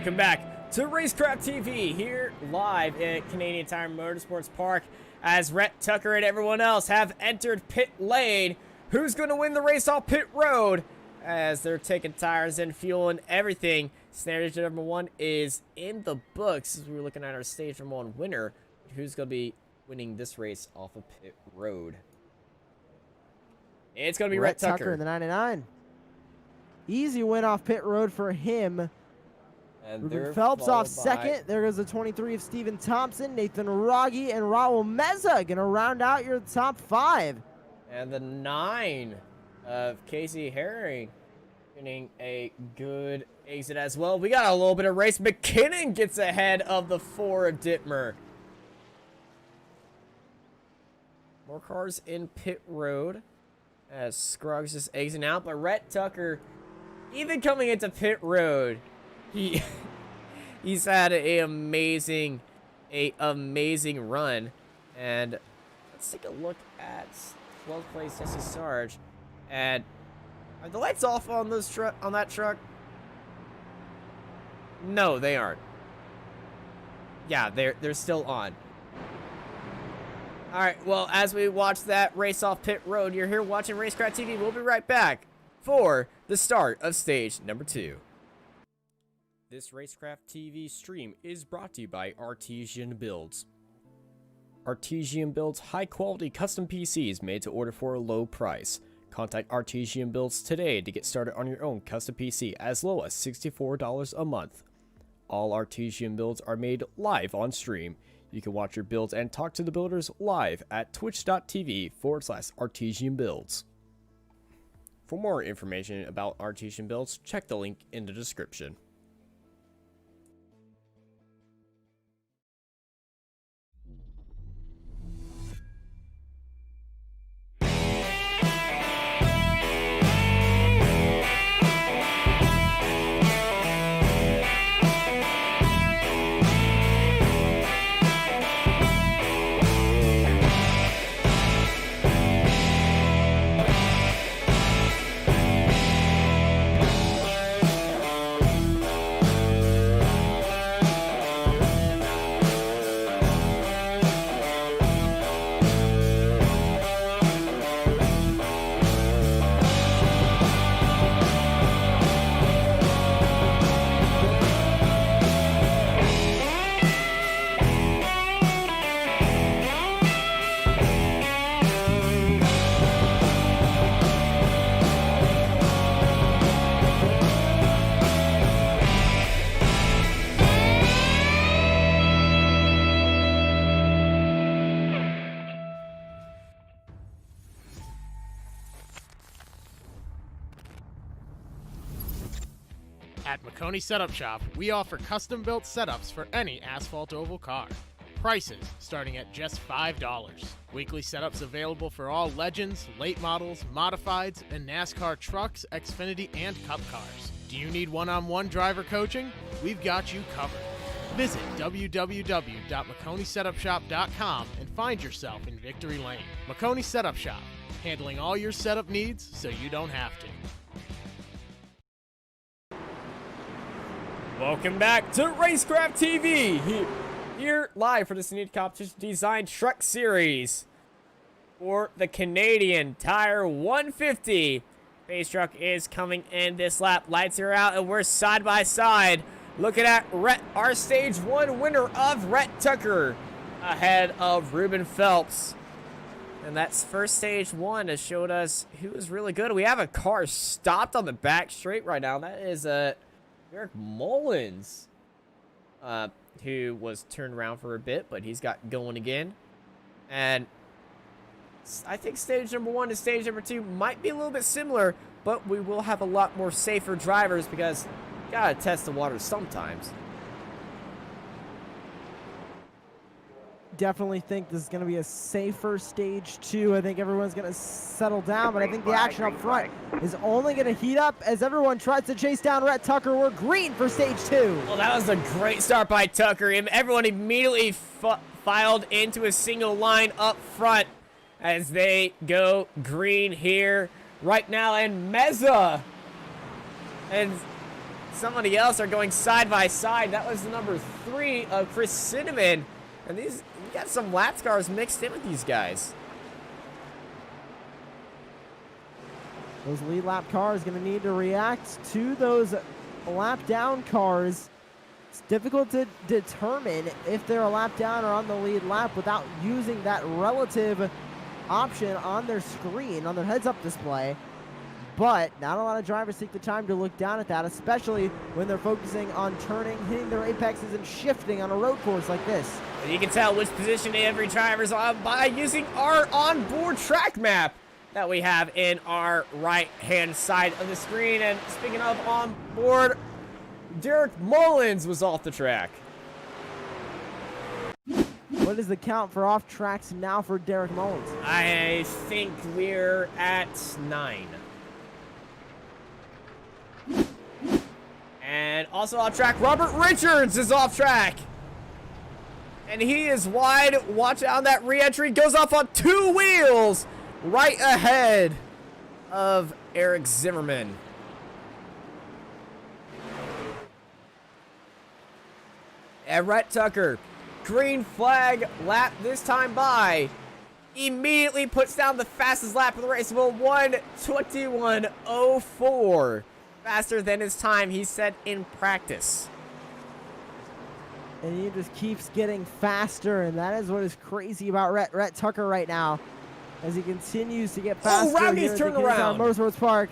Welcome back to Racecraft TV here live at Canadian Tire Motorsports Park, as Rhett Tucker and everyone else have entered pit lane. Who's going to win the race off pit road as they're taking tires and fuel and everything? Stage number 1 is in the books as we're looking at our stage number 1 winner. Who's going to be winning this race off of pit road? It's going to be Rhett Tucker in the 99. Easy win off pit road for him. And Ruben they're Phelps off followed by- second. There goes the 23 of Steven Thompson, Nathan Rogge, and Raul Meza going to round out your top 5. And the 9 of Casey Herring getting a good exit as well. We got a little bit of race. McKinnon gets ahead of the 4 of Dittmer. More cars in pit road as Scruggs is exiting out. But Rhett Tucker, even coming into pit road, he's had an amazing run. And let's take a look at 12th place Jesse Sarge. And are the lights off on those on that truck? No, they aren't. Yeah, they're still on. All right, well, as we watch that race off pit road, you're here watching Racecraft TV. We'll be right back for the start of stage number 2. This Racecraft TV stream is brought to you by Artesian Builds. Artesian builds high-quality custom PCs made to order for a low price. Contact Artesian Builds today to get started on your own custom PC as low as $64 a month. All Artesian builds are made live on stream. You can watch your builds and talk to the builders live at twitch.tv/Artesian Builds. For more information about Artesian Builds, check the link in the description. At McConey Setup Shop, we offer custom-built setups for any asphalt oval car. Prices starting at just $5. Weekly setups available for all Legends, late models, modifieds, and NASCAR trucks, Xfinity, and Cup cars. Do you need one-on-one driver coaching? We've got you covered. Visit www.McConeySetupShop.com and find yourself in Victory Lane. McConey Setup Shop, handling all your setup needs so you don't have to. Welcome back to Racecraft TV. Here live for the Snead Competition Design Truck Series for the Canadian Tire 150. Base truck is coming in this lap. Lights are out and we're side by side looking at our stage 1 winner of Rhett Tucker ahead of Ruben Phelps. And that's first stage 1 has showed us who is really good. We have a car stopped on the back straight right now. That is Eric Mullins, who was turned around for a bit, but he's got going again. And I think stage number 1 to stage number 2 might be a little bit similar, but we will have a lot more safer drivers because you gotta test the waters sometimes. Definitely think this is going to be a safer stage 2. I think everyone's going to settle down, but I think the action up front is only going to heat up as everyone tries to chase down Rhett Tucker. We're green for stage 2. Well, that was a great start by Tucker. Everyone immediately filed into a single line up front as they go green here right now. And Meza and somebody else are going side by side. That was the number 3 of Chris Cinnamon. And you got some lap cars mixed in with these guys. Those lead lap cars going to need to react to those lap down cars. It's difficult to determine if they're a lap down or on the lead lap without using that relative option on their screen, on their heads-up display. but not a lot of drivers take the time to look down at that, especially when they're focusing on turning, hitting their apexes, and shifting on a road course like this. And you can tell which position every driver's on by using our onboard track map that we have in our right-hand side of the screen. And speaking of onboard, Derek Mullins was off the track. What is the count for off tracks now for Derek Mullins? I think we're at 9. And also off track, Robert Richards is off track. And he is wide. Watch out on that re-entry. Goes off on 2 wheels right ahead of Eric Zimmerman. And Rhett Tucker, green flag lap this time by, immediately puts down the fastest lap of the race. Well, 1:21.04. Faster than his time he set in practice. And he just keeps getting faster, and that is what is crazy about Rhett Tucker right now, as he continues to get faster. Oh, Rowdy's turned around. Motorsports Park.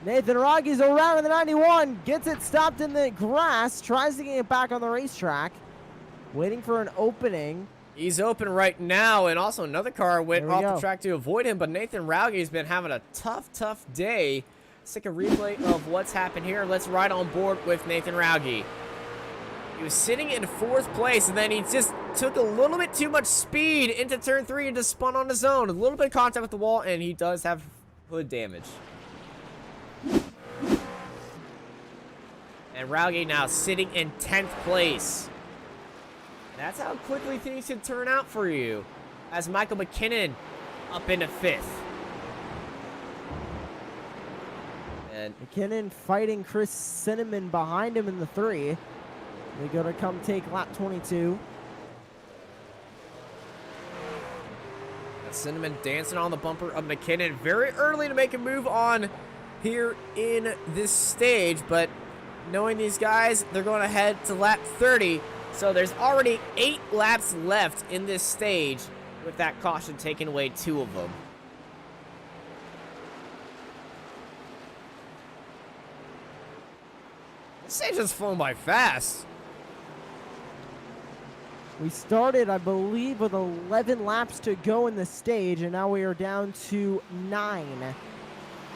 Nathan Rogge's around in the 91, gets it stopped in the grass, tries to get it back on the racetrack, waiting for an opening. He's open right now, and also another car went off the track to avoid him, but Nathan Rowge's been having a tough day. Let's take a replay of what's happened here. Let's ride on board with Nathan Rowge. He was sitting in 4th place, and then he just took a little bit too much speed into turn 3 and just spun on his own. A little bit of contact with the wall, and he does have hood damage. And Rowge now sitting in 10th place. That's how quickly things can turn out for you. As Michael McKinnon up into 5th. And McKinnon fighting Chris Cinnamon behind him in the 3. They go to come take lap 22. Cinnamon dancing on the bumper of McKinnon. Very early to make a move on here in this stage, but knowing these guys, they're going to head to lap 30. So there's already 8 laps left in this stage, with that caution taking away 2 of them. This stage has flown by fast. We started, I believe, with 11 laps to go in the stage, and now we are down to 9.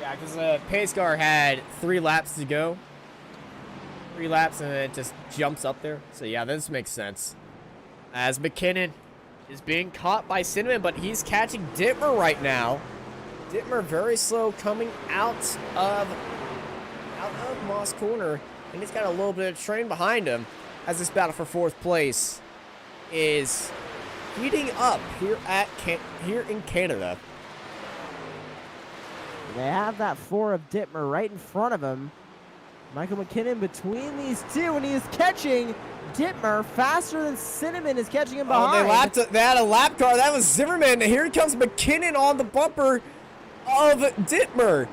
Yeah, because the pace car had 3 laps to go. 3 laps, and it just jumps up there. So, yeah, this makes sense. As McKinnon is being caught by Cinnamon, but he's catching Dittmer right now. Dittmer very slow coming out of Moss Corner, and he's got a little bit of train behind him as this battle for 4th place is heating up here in Canada. They have that 4 of Dittmer right in front of him. Michael McKinnon between these 2, and he is catching Dittmer faster than Cinnamon is catching him behind. Oh, they had a lap car. That was Zimmerman. Here comes McKinnon on the bumper of Dittmer.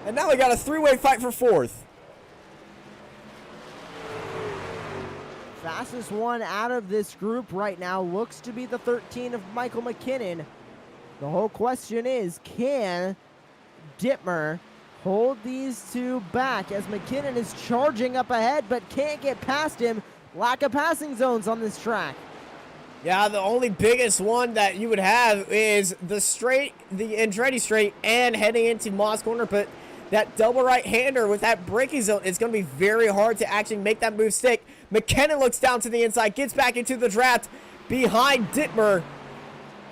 And now we got a 3-way fight for 4th. Fastest one out of this group right now looks to be the 13 of Michael McKinnon. The whole question is, can Dittmer hold these 2 back as McKinnon is charging up ahead but can't get past him? Lack of passing zones on this track. Yeah, the only biggest one that you would have is the Andretti straight and heading into Moss Corner, but that double right-hander with that braking zone, it's going to be very hard to actually make that move stick. McKinnon looks down to the inside, gets back into the draft behind Dittmer.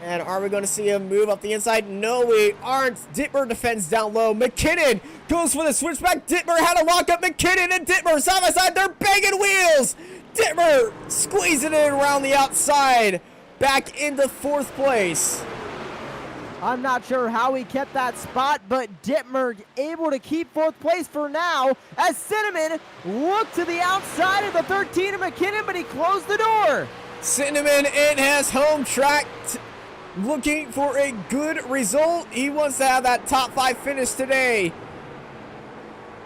And are we going to see him move up the inside? No, we aren't. Dittmer defends down low. McKinnon goes for the switchback. Dittmer had a lock up. McKinnon and Dittmer side by side. They're banging wheels. Dittmer squeezing it around the outside. Back into 4th place. I'm not sure how he kept that spot, but Dittmer able to keep 4th place for now as Cinnamon looked to the outside of the 13 of McKinnon, but he closed the door. Cinnamon in his home track, looking for a good result. He wants to have that top 5 finish today.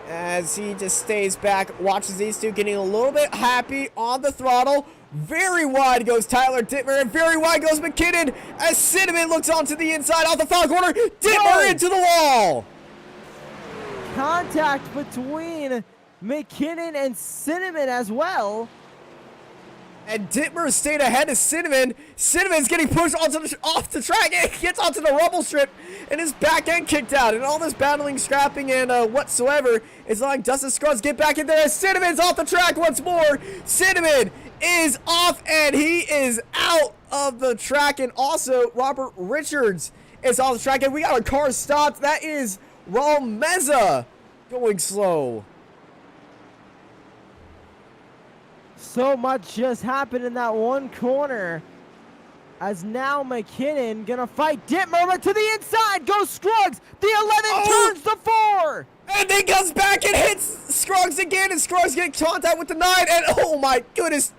As he just stays back, watches these 2 getting a little bit happy on the throttle. Very wide goes Tyler Dittmer, and very wide goes McKinnon as Cinnamon looks onto the inside off the foul corner. Dittmer into the wall. contact between McKinnon and Cinnamon as well. And Dittmer stayed ahead of Cinnamon. Cinnamon's getting pushed off the track and gets onto the rubble strip and his back end kicked out. And all this battling, scrapping, and whatsoever is allowing Dustin Scruggs get back in there. Cinnamon's off the track once more. Cinnamon is off and he is out of the track. And also Robert Richards is off the track. And we got our car stopped. That is Raul Meza going slow. So much just happened in that one corner. As now McKinnon gonna fight Dittmer, but to the inside goes Scruggs. The 11 turns to 4. And then comes back and hits Scruggs again. And Scruggs getting contact with the 9. And oh my goodness,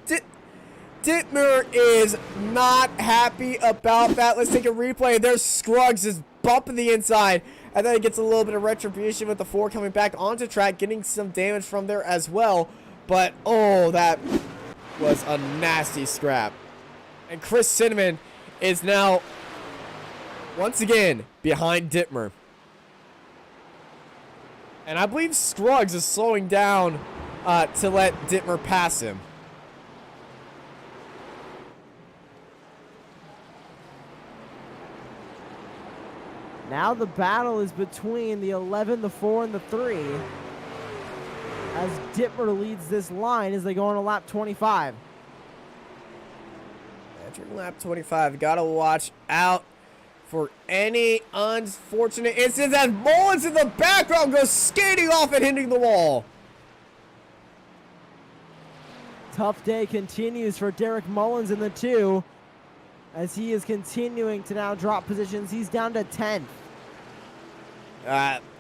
Dittmer is not happy about that. Let's take a replay. There's Scruggs is bumping the inside. And then he gets a little bit of retribution with the 4 coming back onto track, getting some damage from there as well. But, oh, that was a nasty scrap. And Chris Cinnamon is now, once again, behind Dittmer. And I believe Scruggs is slowing down to let Dittmer pass him. Now the battle is between the 11, the 4, and the 3. As Dittmer leads this line as they go on to lap 25. Entering lap 25, gotta watch out for any unfortunate incidents as Mullins in the background goes skating off and hitting the wall. Tough day continues for Derek Mullins in the 2 as he is continuing to now drop positions. He's down to 10th.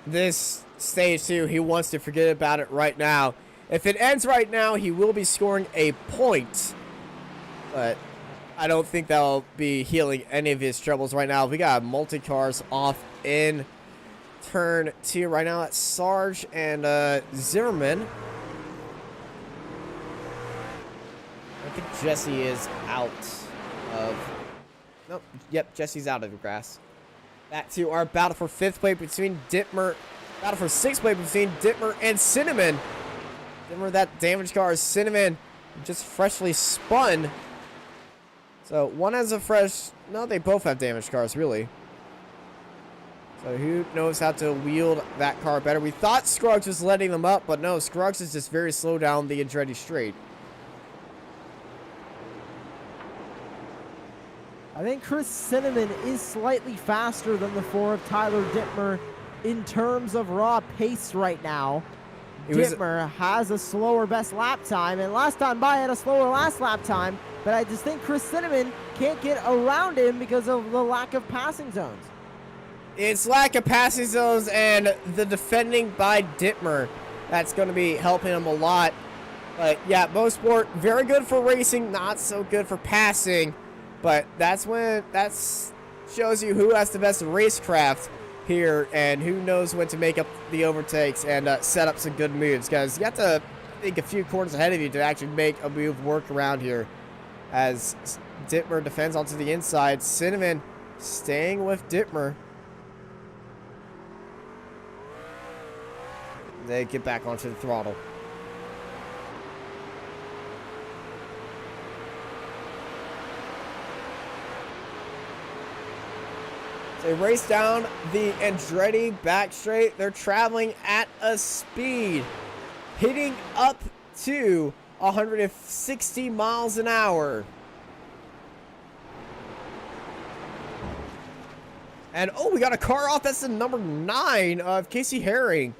This stage 2, he wants to forget about it right now. If it ends right now, he will be scoring a point. But I don't think that'll be healing any of his troubles right now. We got multi-cars off in turn 2 right now. That's Sarge and Zimmerman. I think Jesse is out of... Nope. Yep, Jesse's out of the grass. Back to our battle for 5th place between Dittmer. Battle for 6th place between Dittmer and Cinnamon. Dittmer, that damage car is Cinnamon. Just freshly spun. So one has a fresh... No, they both have damage cars, really. So who knows how to wield that car better? We thought Scruggs was letting them up, but no, Scruggs is just very slow down the Andretti straight. I think Chris Cinnamon is slightly faster than the 4 of Tyler Dittmer in terms of raw pace right now. Dittmer has a slower best lap time, and last time by had a slower last lap time, but I just think Chris Cinnamon can't get around him because of the lack of passing zones. It's lack of passing zones and the defending by Dittmer that's going to be helping him a lot. But yeah, Mosport, very good for racing, not so good for passing. But that's when shows you who has the best racecraft here and who knows when to make up the overtakes and set up some good moves, because you have to think a few corners ahead of you to actually make a move work around here. As Dittmer defends onto the inside, Cinnamon staying with Dittmer. They get back onto the throttle. They race down the Andretti back straight. They're traveling at a speed, hitting up to 160 miles an hour. And oh, we got a car off. That's the number 9 of Casey Herring,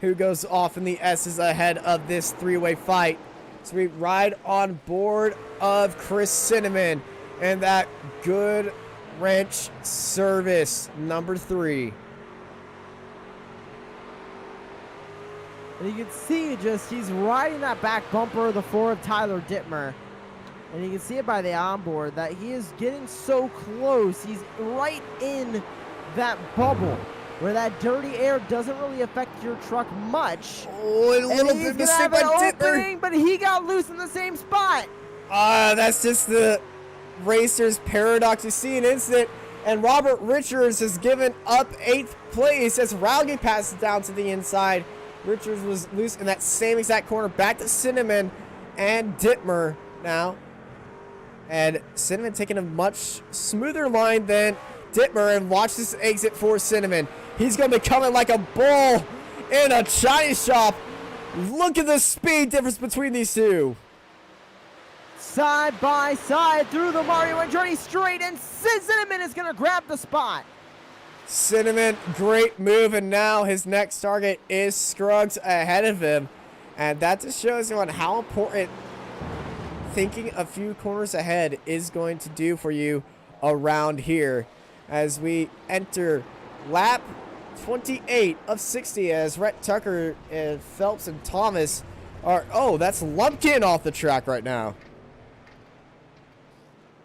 who goes off in the S's ahead of this three-way fight. So we ride on board of Chris Cinnamon and that good wrench service, number 3. And you can see he's riding that back bumper of the 4 of Tyler Dittmer. And you can see it by the onboard that he is getting so close. He's right in that bubble where that dirty air doesn't really affect your truck much. Oh, a little bit mistake by Dittmer. But he got loose in the same spot. That's just the racer's paradox. You see an incident And Robert Richards has given up 8th place as Rowley passes down to the inside. Richards was loose in that same exact corner. Back to Cinnamon and Dittmer now. And Cinnamon taking a much smoother line than Dittmer. And watch this exit for Cinnamon. He's going to be coming like a bull in a Chinese shop. Look at the speed difference between these two. Side by side through the Mario and journey straight, and Cinnamon is going to grab the spot. Cinnamon, great move, and now his next target is Scruggs ahead of him. And that just shows you on how important thinking a few corners ahead is going to do for you around here. As we enter lap 28 of 60 as Rhett Tucker and Phelps and Thomas are... Oh, that's Lumpkin off the track right now.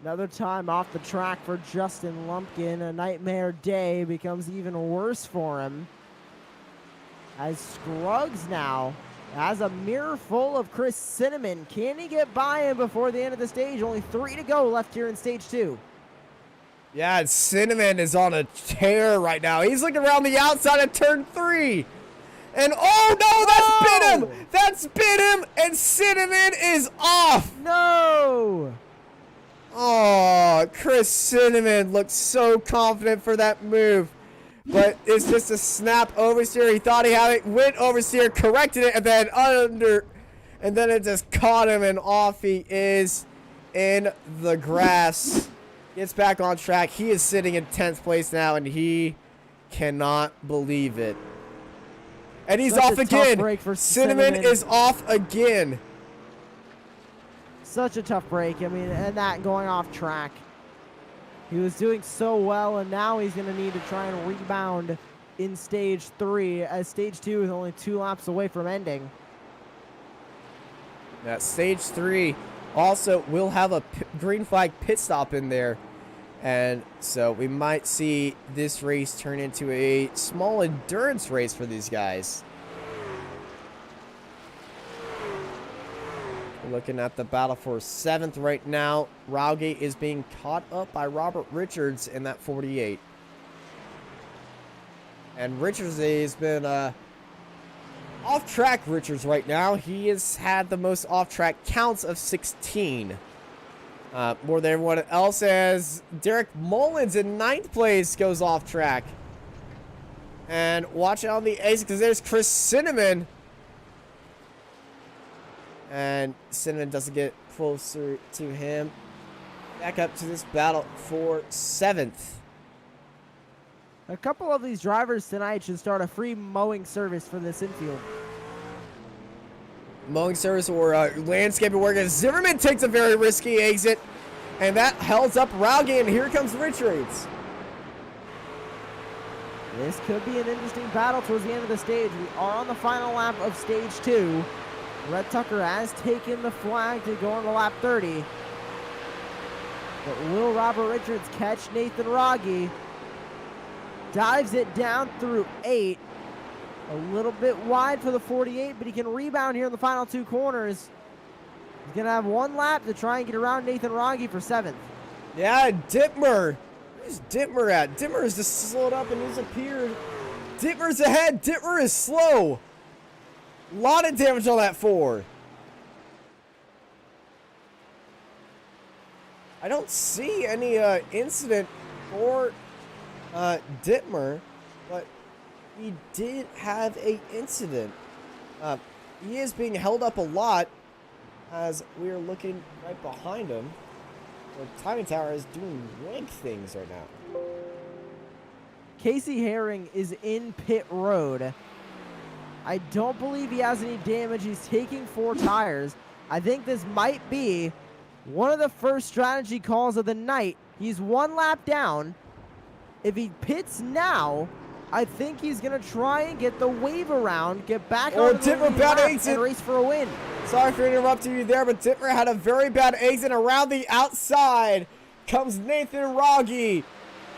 Another time off the track for Justin Lumpkin. A nightmare day becomes even worse for him. As Scruggs now has a mirror full of Chris Cinnamon. Can he get by him before the end of the stage? Only 3 to go left here in stage 2. Yeah, and Cinnamon is on a tear right now. He's looking around the outside of turn 3. And oh no, that's bit him! That's bit him! And Cinnamon is off! No! Oh, Chris Cinnamon looked so confident for that move. But it's just a snap oversteer. He thought he had it, went oversteer, corrected it, and then under. And then it just caught him, and off he is in the grass. Gets back on track. He is sitting in 10th place now, and he cannot believe it. And he's off again. Cinnamon is off again. Such a tough break. I mean, and that going off track. He was doing so well, and now he's going to need to try and rebound in stage 3, as stage 2 is only 2 laps away from ending. That stage 3 also will have a green flag pit stop in there. And so we might see this race turn into a small endurance race for these guys. Looking at the battle for 7th right now. Rowgate is being caught up by Robert Richards in that 48. And Richards has been off-track Richards right now. He has had the most off-track counts of 16. More than everyone else, as Derek Mullins in 9th place goes off-track. And watch out on the exit, because there's Chris Cinnamon. And Cinnamon doesn't get closer to him. Back up to this battle for 7th. A couple of these drivers tonight should start a free mowing service for this infield. Mowing service or landscaping work, as Zimmerman takes a very risky exit. And that holds up Rowgate, and here comes Richards. This could be an interesting battle towards the end of the stage. We are on the final lap of stage 2. Rhett Tucker has taken the flag to go on to lap 30. But will Robert Richards catch Nathan Rogge? Dives it down through 8. A little bit wide for the 48, but he can rebound here in the final 2 corners. He's going to have 1 lap to try and get around Nathan Rogge for 7th. Yeah, Dittmer. Where's Dittmer at? Dittmer has just slowed up and disappeared. Dittmer's ahead. Dittmer is slow. A lot of damage on that 4. I don't see any incident for Dittmer, but he did have an incident. He is being held up a lot as we are looking right behind him. The timing tower is doing leg things right now. Casey Herring is in pit road. I don't believe he has any damage. He's taking 4 tires. I think this might be one of the first strategy calls of the night. He's 1 lap down. If he pits now, I think he's going to try and get the wave around, get back on the lap and race for a win. Sorry for interrupting you there, but Dittmer had a very bad exit. Around the outside comes Nathan Rogge,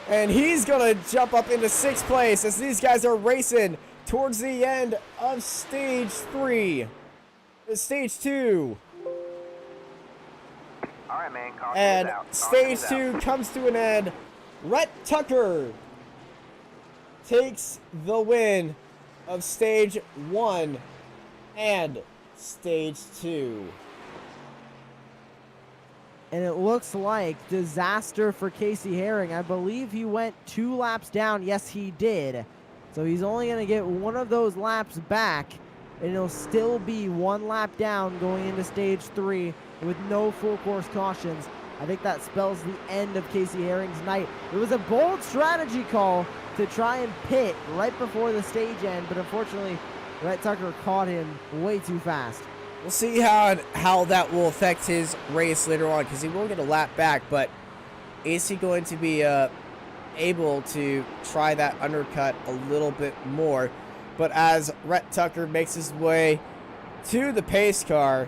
and he's going to jump up into 6th place as these guys are racing towards the end of stage 3. Stage 2. All right, man. And stage 2 comes to an end Rhett Tucker takes the win of stage 1 and stage 2. And it looks like disaster for Casey Herring. I believe he went 2 laps down. Yes, he did. So he's only going to get one of those laps back, and it'll still be 1 lap down going into stage 3 with no full course cautions. I think that spells the end of Casey Herring's night. It was a bold strategy call to try and pit right before the stage end, but unfortunately, Rhett Tucker caught him way too fast. We'll see how that will affect his race later on, because he will get a lap back, but is he going to be able to try that undercut a little bit more? But as Rhett Tucker makes his way to the pace car,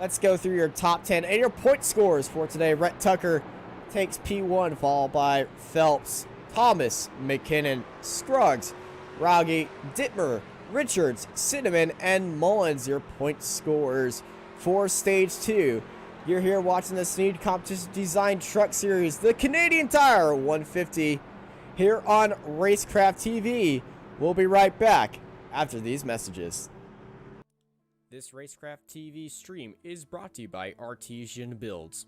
let's go through your top 10 and your point scores for today. Rhett Tucker takes P1, followed by Phelps, Thomas, McKinnon, Scruggs, Rauge, Dittmer, Richards, Cinnamon, and Mullins, your point scores for stage 2. You're here watching the Snead Competition Design Truck Series, the Canadian Tire 150, here on Racecraft TV. We'll be right back after these messages. This Racecraft TV stream is brought to you by Artesian Builds.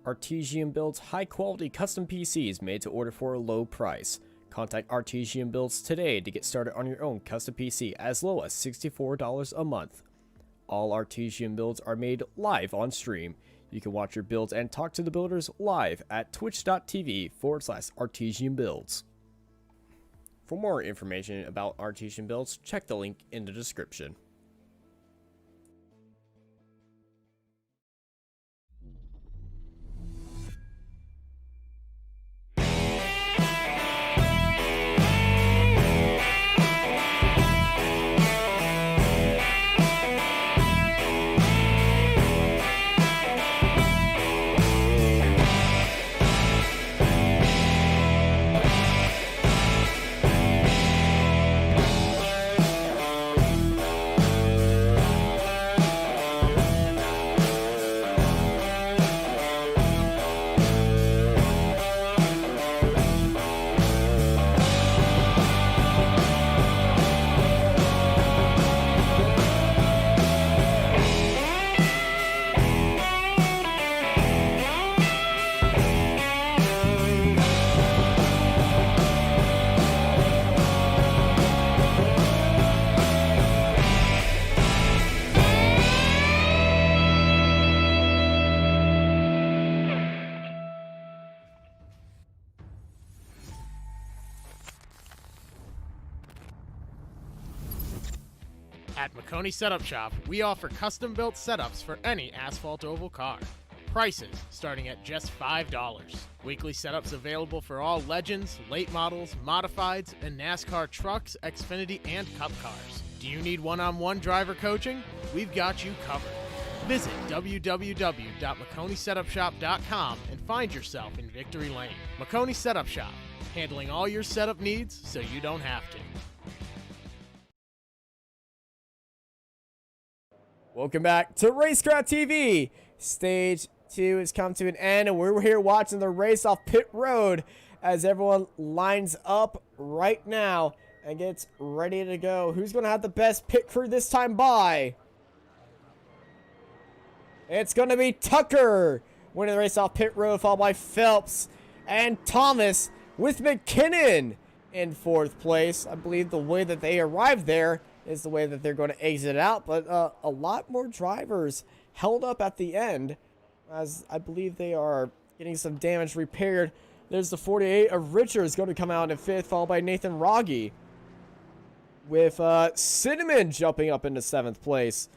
Artesian builds high-quality custom PCs made to order for a low price. Contact Artesian Builds today to get started on your own custom PC as low as $64 a month. All Artesian builds are made live on stream. You can watch your builds and talk to the builders live at twitch.tv/Artesian Builds. For more information about Artesian Builds, check the link in the description. At McConey Setup Shop, we offer custom-built setups for any asphalt oval car. Prices starting at just $5. Weekly setups available for all Legends, late models, modifieds, and NASCAR trucks, Xfinity, and Cup cars. Do you need one-on-one driver coaching? We've got you covered. Visit www.McConeySetupShop.com and find yourself in Victory Lane. McConey Setup Shop, handling all your setup needs so you don't have to. Welcome back to Racecraft TV. Stage 2 has come to an end, and we're here watching the race off pit road as everyone lines up right now and gets ready to go. Who's going to have the best pit crew this time by? It's going to be Tucker winning the race off pit road, followed by Phelps and Thomas with McKinnon in 4th place. I believe the way that they arrived there is the way that they're going to exit out, but a lot more drivers held up at the end, as I believe they are getting some damage repaired. There's the 48 of Richards going to come out in 5th, followed by Nathan Rauge, with Cinnamon jumping up into 7th place.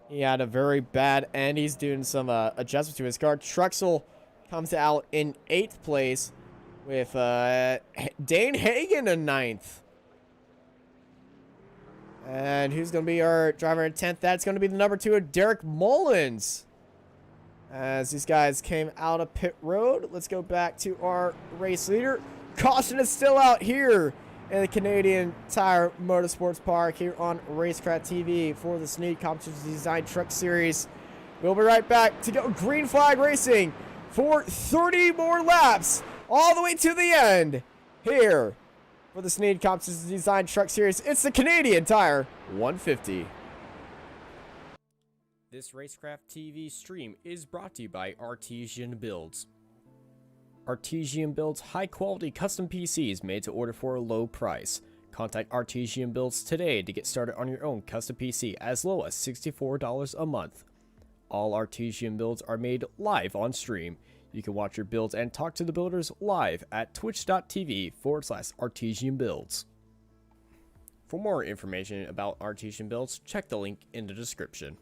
He had a very bad end. He's doing some adjustment to his car. Truxell comes out in 8th place, with Dane Hagen in 9th. And who's going to be our driver in 10th? That's going to be the number 2 of Derek Mullins. As these guys came out of pit road, let's go back to our race leader. Caution is still out here in the Canadian Tire Motorsports Park here on Racecraft TV for the Snead Competition Design Truck Series. We'll be right back to go green flag racing for 30 more laps all the way to the end here for the Snead Competition Design Truck Series. It's the Canadian Tire 150. This Racecraft TV stream is brought to you by Artesian Builds. Artesian builds high-quality custom PCs made to order for a low price. Contact Artesian Builds today to get started on your own custom PC as low as $64 a month. All Artesian builds are made live on stream. You can watch your builds and talk to the builders live at twitch.tv/Artesian Builds. For more information about Artesian Builds, check the link in the description.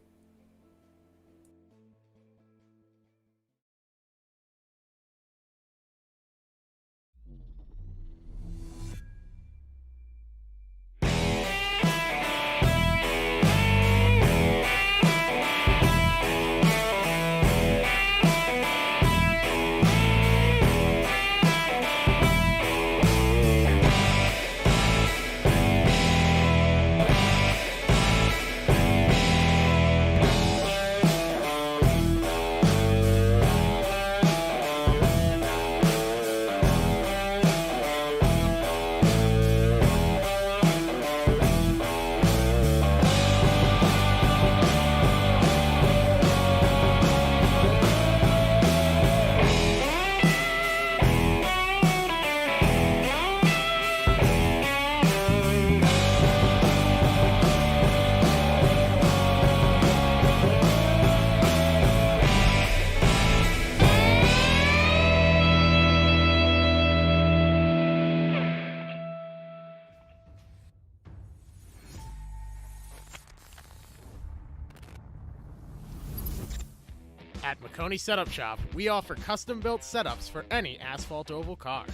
At McConey Setup Shop, we offer custom-built setups for any asphalt oval car.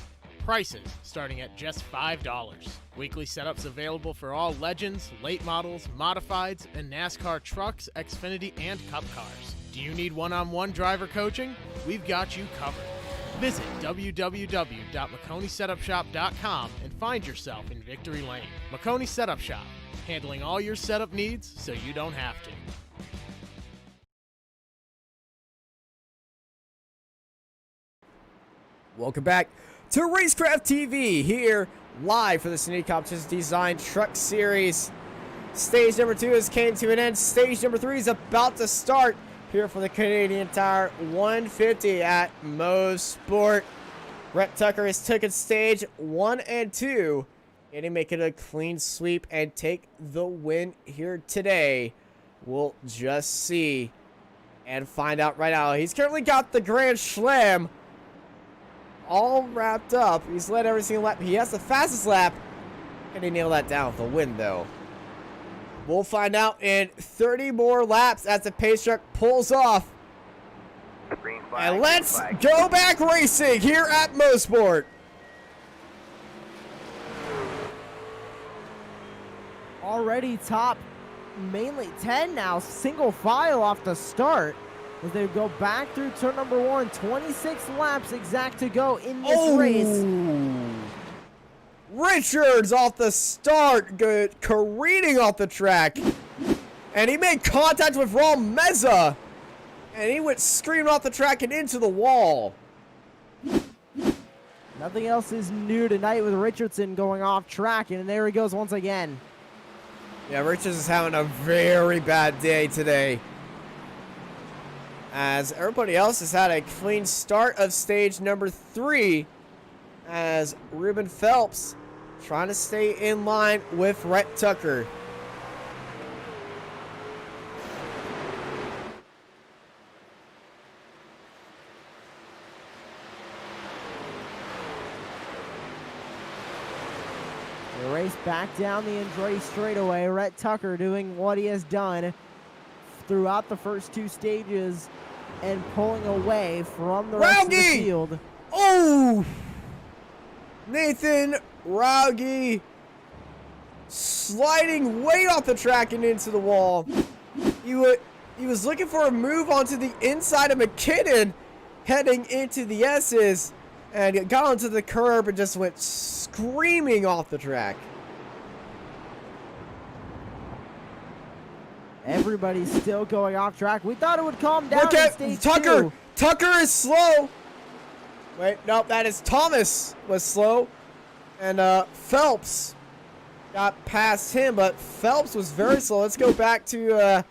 Prices starting at just $5. Weekly setups available for all Legends, late models, modifieds, and NASCAR trucks, Xfinity, and Cup cars. Do you need one-on-one driver coaching? We've got you covered. Visit www.McConeySetupShop.com and find yourself in Victory Lane. McConey Setup Shop, handling all your setup needs so you don't have to. Welcome back to Racecraft TV, here live for the Snead Competition Design Truck Series. Stage number 2 has came to an end. Stage number 3 is about to start here for the Canadian Tire 150 at Moe's Sport. Rhett Tucker has taken stage 1 and 2, and he make it a clean sweep and take the win here today. We'll just see and find out right now. He's currently got the Grand Slam all wrapped up. He's led every single lap. He has the fastest lap. Can he nail that down with a win, though? We'll find out in 30 more laps as the pace truck pulls off. Green flag, And let's green flag. go back racing here at Mosport. Already top, mainly 10 now, single file off the start. As they go back through turn number 1, 26 laps exact to go in this race. Richards off the start, good careening off the track. And he made contact with Ron Meza. And he went screaming off the track and into the wall. Nothing else is new tonight with Richardson going off track, and there he goes once again. Yeah, Richards is having a very bad day today, as everybody else has had a clean start of stage number 3, as Ruben Phelps trying to stay in line with Rhett Tucker. The race back down the Andretti straightaway. Rhett Tucker doing what he has done throughout the first 2 stages and pulling away from the rest of the Raugi! field. Oh! Nathan Raugi sliding way off the track and into the wall. He was looking for a move onto the inside of McKinnon heading into the S's, and got onto the curb and just went screaming off the track. Everybody's still going off track. We thought it would calm down Look in at stage Tucker. 2. Tucker is slow. Wait, nope, that is Thomas was slow. And Phelps got past him, but Phelps was very slow. Let's go back to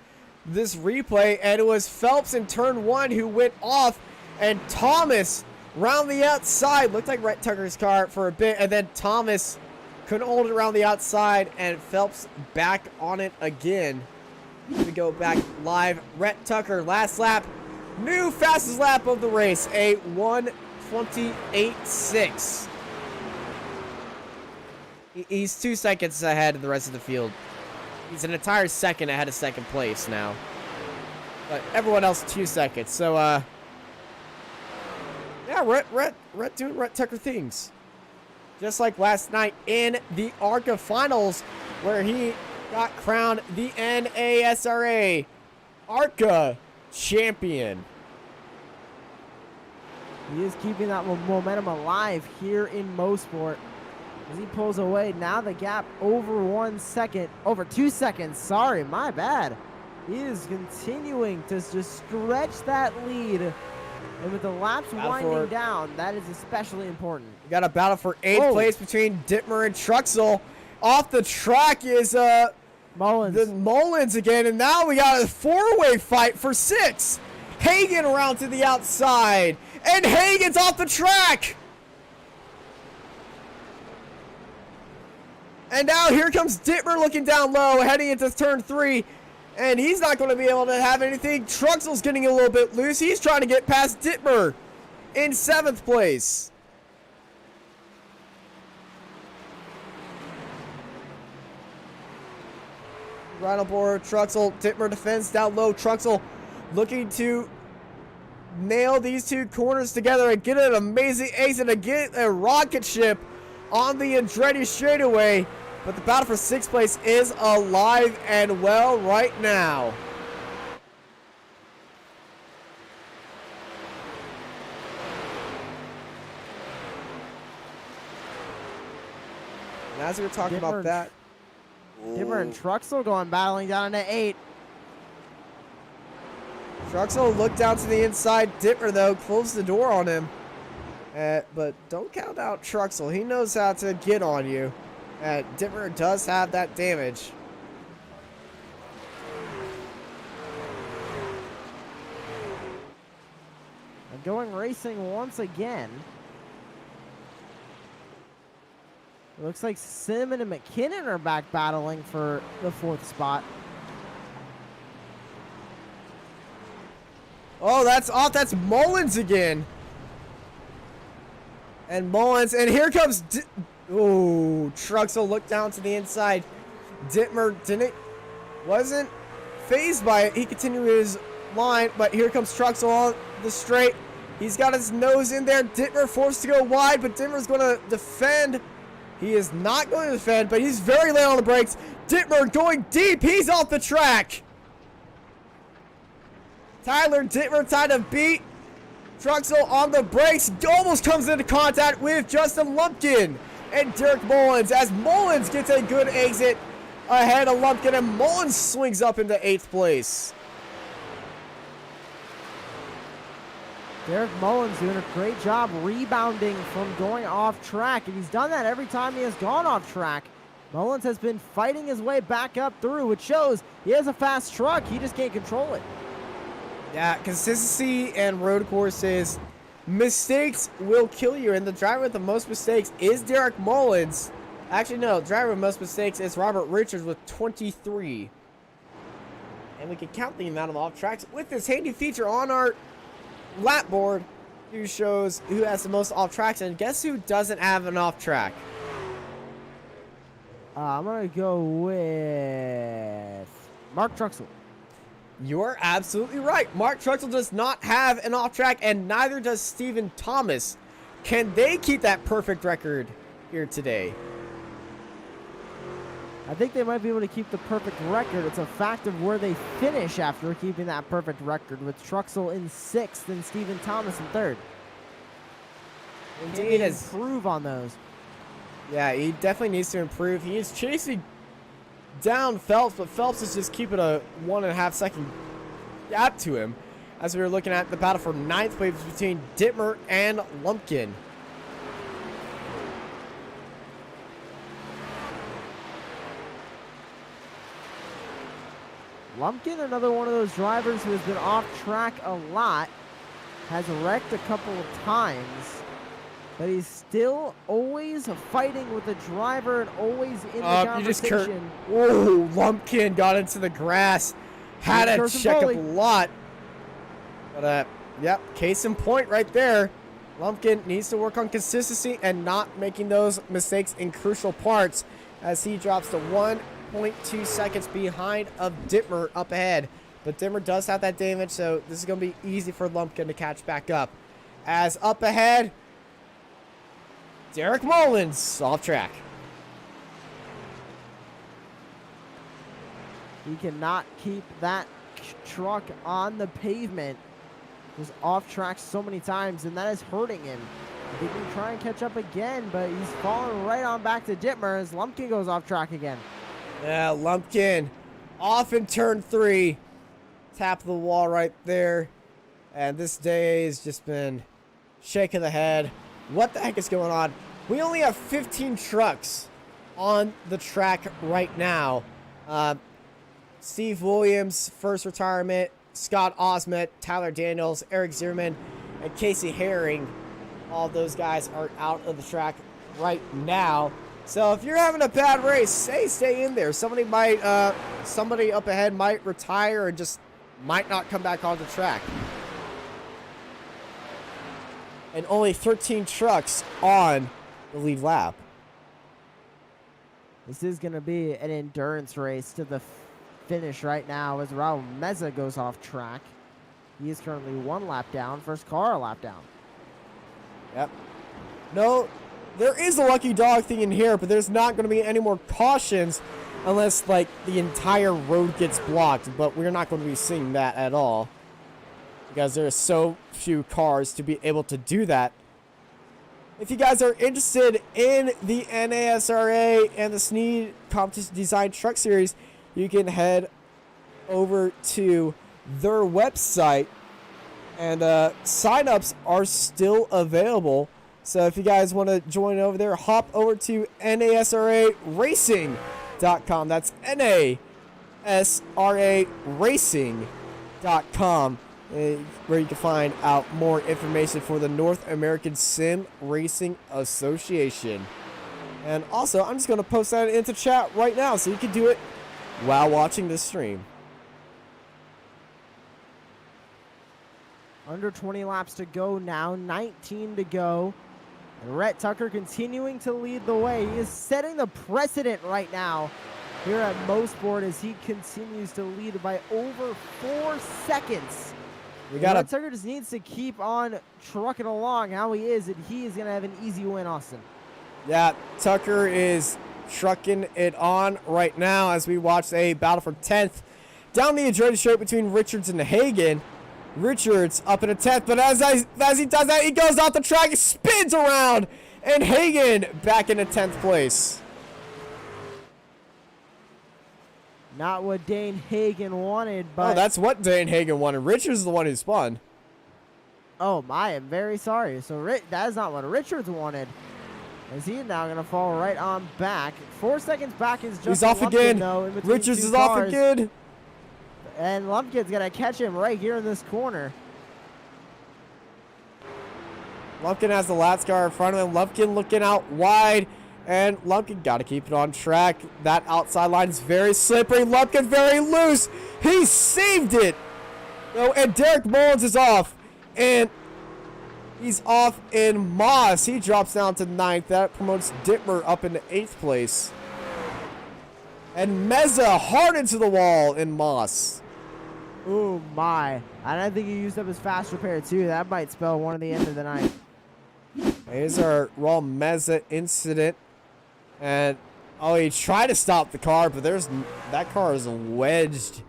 this replay, and it was Phelps in turn 1 who went off, and Thomas round the outside. Looked like Rhett Tucker's car for a bit, and then Thomas couldn't hold it around the outside, and Phelps back on it again. We go back live. Rhett Tucker, last lap, new fastest lap of the race, a 1:28.6. He's 2 seconds ahead of the rest of the field. He's an entire second ahead of second place now. But everyone else 2 seconds. So, yeah, Rhett doing Rhett Tucker things. Just like last night in the ARCA finals, where he got crowned the NASRA ARCA champion. He is keeping that momentum alive here in Mosport. As he pulls away, now the gap over 1 second, over 2 seconds, sorry, my bad. He is continuing to just stretch that lead. And with the laps winding down, that is especially important. We got a battle for 8th place between Dittmer and Truxell. Off the track is Mullins again, and now we got a 4-way fight for 6. Hagen around to the outside, and Hagen's off the track. And now here comes Dittmer looking down low, heading into turn 3. And he's not going to be able to have anything. Truxell's getting a little bit loose. He's trying to get past Dittmer in 7th place. Right on board, Truxell. Dittmer defends down low. Truxell looking to nail these 2 corners together and get an amazing exit and get a rocket ship on the Andretti straightaway. But the battle for 6th place is alive and well right now. And as we were talking about that, Dittmer and Truxell going battling down into 8. Truxell looked down to the inside. Dittmer, though, closed the door on him. But don't count out Truxell. He knows how to get on you. Dittmer does have that damage. And going racing once again. It looks like Cinnamon and McKinnon are back battling for the 4th spot. Oh, that's off. That's Mullins again. And Mullins, and here comes... Oh, Truxell looked down to the inside. Dittmer wasn't phased by it. He continued his line, but here comes Truxell on the straight. He's got his nose in there. Dittmer forced to go wide, but Dittmer's going to defend. He is not going to defend, but he's very late on the brakes. Dittmer going deep. He's off the track. Tyler Dittmer trying to beat Truxell on the brakes. Almost comes into contact with Justin Lumpkin and Derek Mullins, as Mullins gets a good exit ahead of Lumpkin, and Mullins swings up into 8th place. Derek Mullins doing a great job rebounding from going off track, and he's done that every time he has gone off track. Mullins has been fighting his way back up through, which shows he has a fast truck. He just can't control it. Yeah, consistency and road courses, mistakes will kill you, and the driver with the most mistakes is Derek Mullins. Actually, no, the driver with most mistakes is Robert Richards with 23. And we can count the amount of off tracks with this handy feature on our lap board, who shows who has the most off tracks, and guess who doesn't have an off track? I'm going to go with Mark Truxell. You're absolutely right. Mark Truxell does not have an off track, and neither does Stephen Thomas. Can they keep that perfect record here today? I think they might be able to keep the perfect record. It's a fact of where they finish after keeping that perfect record, with Truxell in 6th and Stephen Thomas in 3rd. Indeed, improve on those. Yeah, he definitely needs to improve. He is chasing down Phelps, but Phelps is just keeping a 1.5 second gap to him. as we were looking at the battle for 9th place between Dittmer and Lumpkin. Lumpkin, another one of those drivers who has been off track a lot, has wrecked a couple of times, but he's still always fighting with the driver and always in the conversation. Whoa, Lumpkin got into the grass. Had to check up a lot. But, yep, case in point right there. Lumpkin needs to work on consistency and not making those mistakes in crucial parts as he drops to 1.2 seconds behind of Dittmer up ahead. But Dittmer does have that damage, so this is going to be easy for Lumpkin to catch back up. As up ahead, Derek Mullins off track. He cannot keep that truck on the pavement. Was off track so many times, and that is hurting him. He can try and catch up again, but he's falling right on back to Dittmer as Lumpkin goes off track again. Yeah, Lumpkin off in turn 3. Tap of the wall right there. And this day has just been shaking the head. What the heck is going on? We only have 15 trucks on the track right now. Steve Williams, first retirement. Scott Osment, Tyler Daniels, Eric Zierman, and Casey Herring. All those guys are out of the track right now. So if you're having a bad race, stay in there. Somebody up ahead might retire and just might not come back on the track. And only 13 trucks on the lead lap. This is going to be an endurance race to the finish right now as Raul Meza goes off track. He is currently 1 lap down. First car a lap down. Yep. No, there is a lucky dog thing in here, but there's not going to be any more cautions unless, like, the entire road gets blocked. But we're not going to be seeing that at all because there are so few cars to be able to do that. If you guys are interested in the NASRA and the Snead Competition Design Truck Series, you can head over to their website, and signups are still available. So if you guys want to join over there, hop over to NASRARacing.com. That's NASRARacing.com, where you can find out more information for the North American Sim Racing Association. And also, I'm just going to post that into chat right now so you can do it while watching this stream. Under 20 laps to go now, 19 to go. And Rhett Tucker continuing to lead the way. He is setting the precedent right now here at Mosport as he continues to lead by over 4 seconds. Rhett Tucker just needs to keep on trucking along how he is, and he is going to have an easy win, Austin. Yeah, Tucker is trucking it on right now as we watch a battle for 10th down the adjoining straight between Richards and Hagan. Richards up in a 10th, but as he does that, he goes off the track, spins around, and Hagan back in a 10th place. Not what Dane Hagan wanted, but... Oh, that's what Dane Hagan wanted. Richards is the one who spun. Oh, I am very sorry. So that is not what Richards wanted. As he now going to fall right on back. 4 seconds back is just He's off Lumpkin, again. though, in between Richards two is cars. off again. And Lumpkin's going to catch him right here in this corner. Lumpkin has the last car in front of him. Lumpkin looking out wide. And Lumpkin got to keep it on track. That outside line is very slippery. Lumpkin very loose. He saved it. Oh, and Derek Mullins is off. And he's off in Moss. He drops down to 9th. That promotes Dittmer up into 8th place. And Meza hard into the wall in Moss. Oh, my. And I think he used up his fast repair, too. That might spell one of the end of the night. Here's our Raw Meza incident. And, oh, he tried to stop the car, but that car is wedged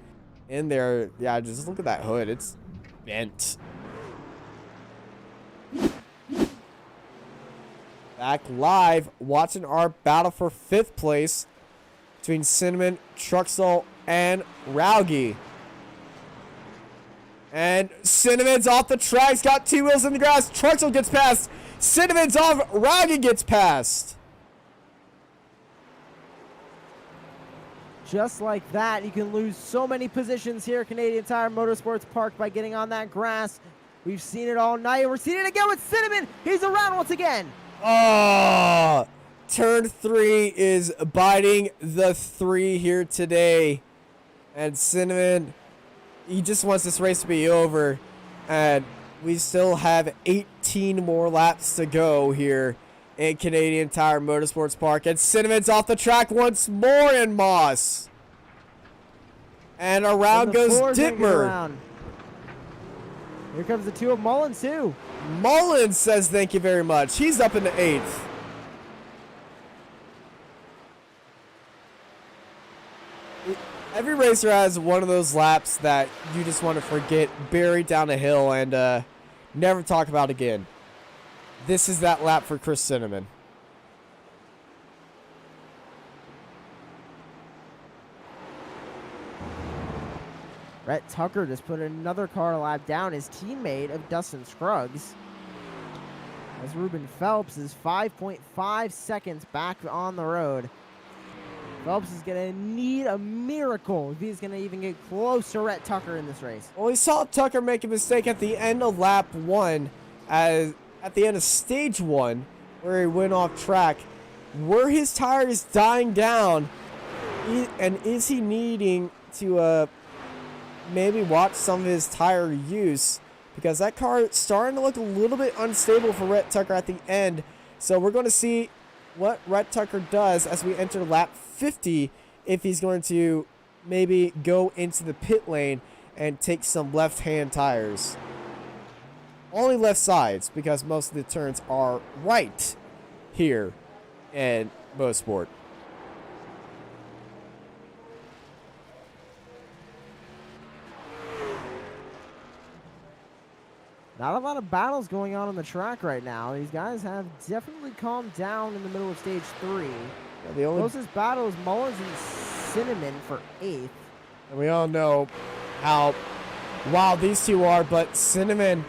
in there. Yeah, just look at that hood. It's bent. Back live, watching our battle for 5th place between Cinnamon, Truxell, and Raugi. And Cinnamon's off the tracks, got 2 wheels in the grass. Truxell gets past. Cinnamon's off. Raggy gets past. Just like that, you can lose so many positions here at Canadian Tire Motorsports Park by getting on that grass. We've seen it all night. We're seeing it again with Cinnamon. He's around once again. Oh, turn 3 is biting the 3 here today. And Cinnamon, he just wants this race to be over. And we still have 18 more laps to go here in Canadian Tire Motorsports Park. And Cinnamon's off the track once more in Moss. And around goes Dittmer. Here comes the 2 of Mullins, too. Mullins says thank you very much. He's up in the 8th. Every racer has one of those laps that you just want to forget, buried down a hill, and never talk about again. This is that lap for Chris Cinnamon. Rhett Tucker just put another car lap down, his teammate of Dustin Scruggs. As Ruben Phelps is 5.5 seconds back on the road. Phelps is going to need a miracle if he's going to even get close to Rhett Tucker in this race. Well, we saw Tucker make a mistake at the end of lap 1, at the end of stage 1, where he went off track. Were his tires dying down, and is he needing to maybe watch some of his tire use? Because that car is starting to look a little bit unstable for Rhett Tucker at the end. So we're going to see what Rhett Tucker does as we enter lap 50, if he's going to maybe go into the pit lane and take some left-hand tires. Only left sides, because most of the turns are right here in motorsport. Not a lot of battles going on the track right now. These guys have definitely calmed down in the middle of stage 3. Yeah, the closest battle is Mullins and Cinnamon for 8th. And we all know how wild these two are, but Cinnamon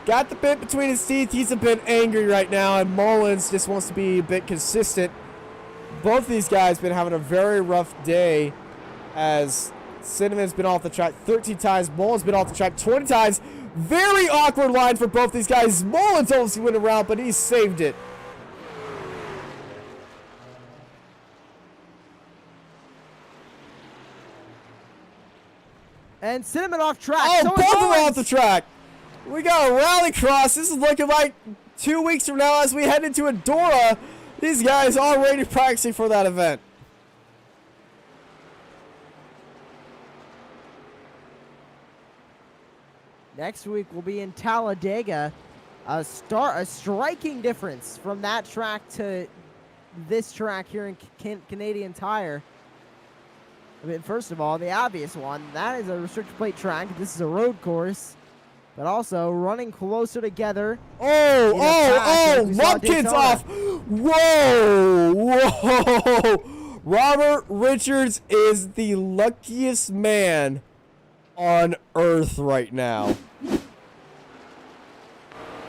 got the bit between his teeth. He's a bit angry right now, and Mullins just wants to be a bit consistent. Both these guys been having a very rough day, as Cinnamon's been off the track 13 times. Mullins been off the track 20 times. Very awkward line for both these guys. Mullins almost went around, but he saved it. And Cinnamon off track. Oh, so both of them off the track. We got a rally cross. This is looking like 2 weeks from now as we head into Adora. These guys already practicing for that event. Next week we'll be in Talladega. A striking difference from that track to this track here in Canadian Tire. I mean, first of all, the obvious one, that is a restricted plate track. This is a road course. But also running closer together. Lumpkin's off. Whoa. Robert Richards is the luckiest man on earth right now.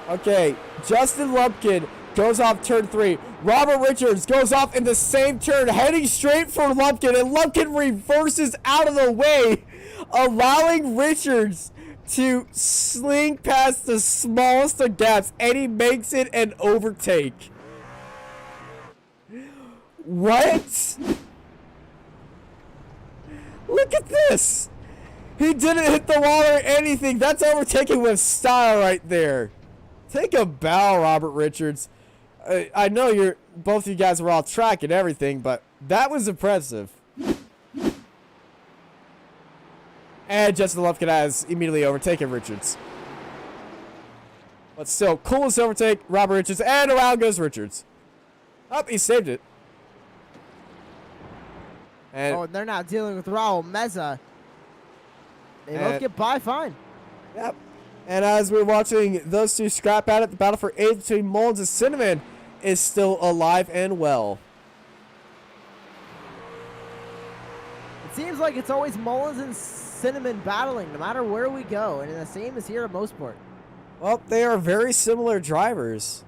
Okay, Justin Lumpkin goes off turn 3. Robert Richards goes off in the same turn, heading straight for Lumpkin, and Lumpkin reverses out of the way, allowing Richards to sling past the smallest of gaps, and he makes it an overtake. What? Look at this. He didn't hit the wall or anything. That's overtaking with style right there. Take a bow, Robert Richards. I know both of you guys were off track and everything, but that was impressive. And Justin Lumpkin has immediately overtaken Richards. But still, coolest overtake, Robert Richards, and around goes Richards. Oh, he saved it. And they're not dealing with Raul Meza. They both get by fine. Yep. And as we're watching those two scrap at it, the battle for 8th between Mullins and Cinnamon is still alive and well. It seems like it's always Mullins and Cinnamon battling no matter where we go, and the same is here at Mosport. Well, they are very similar drivers.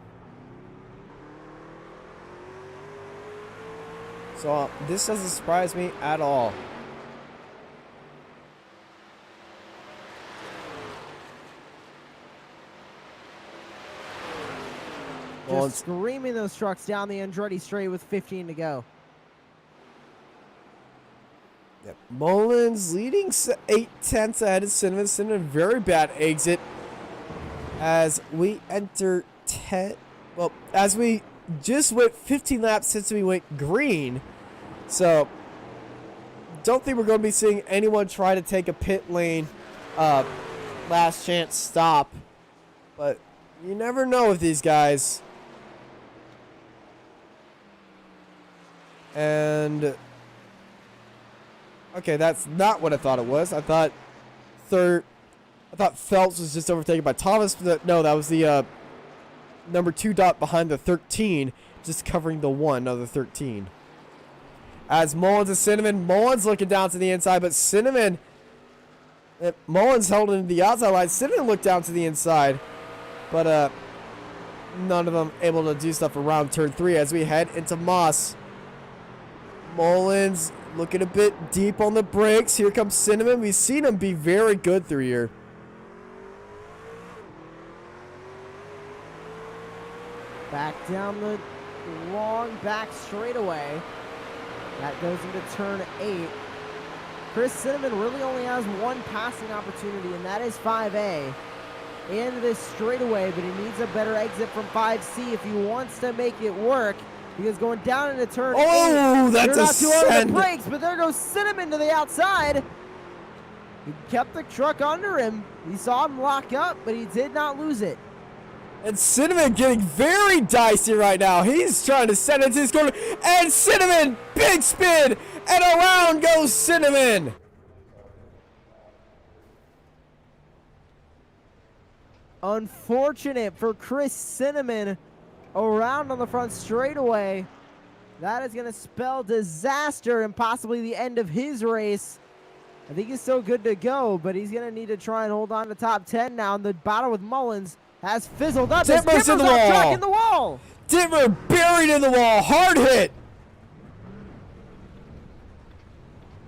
So this doesn't surprise me at all. Just screaming those trucks down the Andretti straight with 15 to go. Yep. Mullins leading 8/10 ahead of Cinnamon. Cinnamon, very bad exit as we enter 10. Well, as we just went 15 laps since we went green. So, don't think we're going to be seeing anyone try to take a pit lane last chance stop. But you never know with these guys. And okay, that's not what I thought it was. I thought Phelps was just overtaken by Thomas. But no, that was the number 2 dot behind the 13, just covering the 1 of the 13. As Mullins and Cinnamon, Mullins looking down to the inside, but Mullins held into the outside line. Cinnamon looked down to the inside, but none of them able to do stuff around turn 3 as we head into Moss. Mullins looking a bit deep on the brakes. Here comes Cinnamon. We've seen him be very good through here. Back down the long back straightaway. That goes into turn 8. Chris Cinnamon really only has one passing opportunity, and that is 5A. In this straightaway, but he needs a better exit from 5C if he wants to make it work. Because going down into turn 8, that's they're a not too hard on send. the brakes, but there goes Cinnamon to the outside. He kept the truck under him. He saw him lock up, but he did not lose it. And Cinnamon getting very dicey right now. He's trying to send it to his corner. And Cinnamon, big spin. And around goes Cinnamon. Unfortunate for Chris Cinnamon. Around on the front straightaway. That is going to spell disaster and possibly the end of his race. I think he's still good to go, but he's going to need to try and hold on to top 10 now. And the battle with Mullins has fizzled up. Ditmer's in the wall. Track in the wall. Dittmer buried in the wall. Hard hit.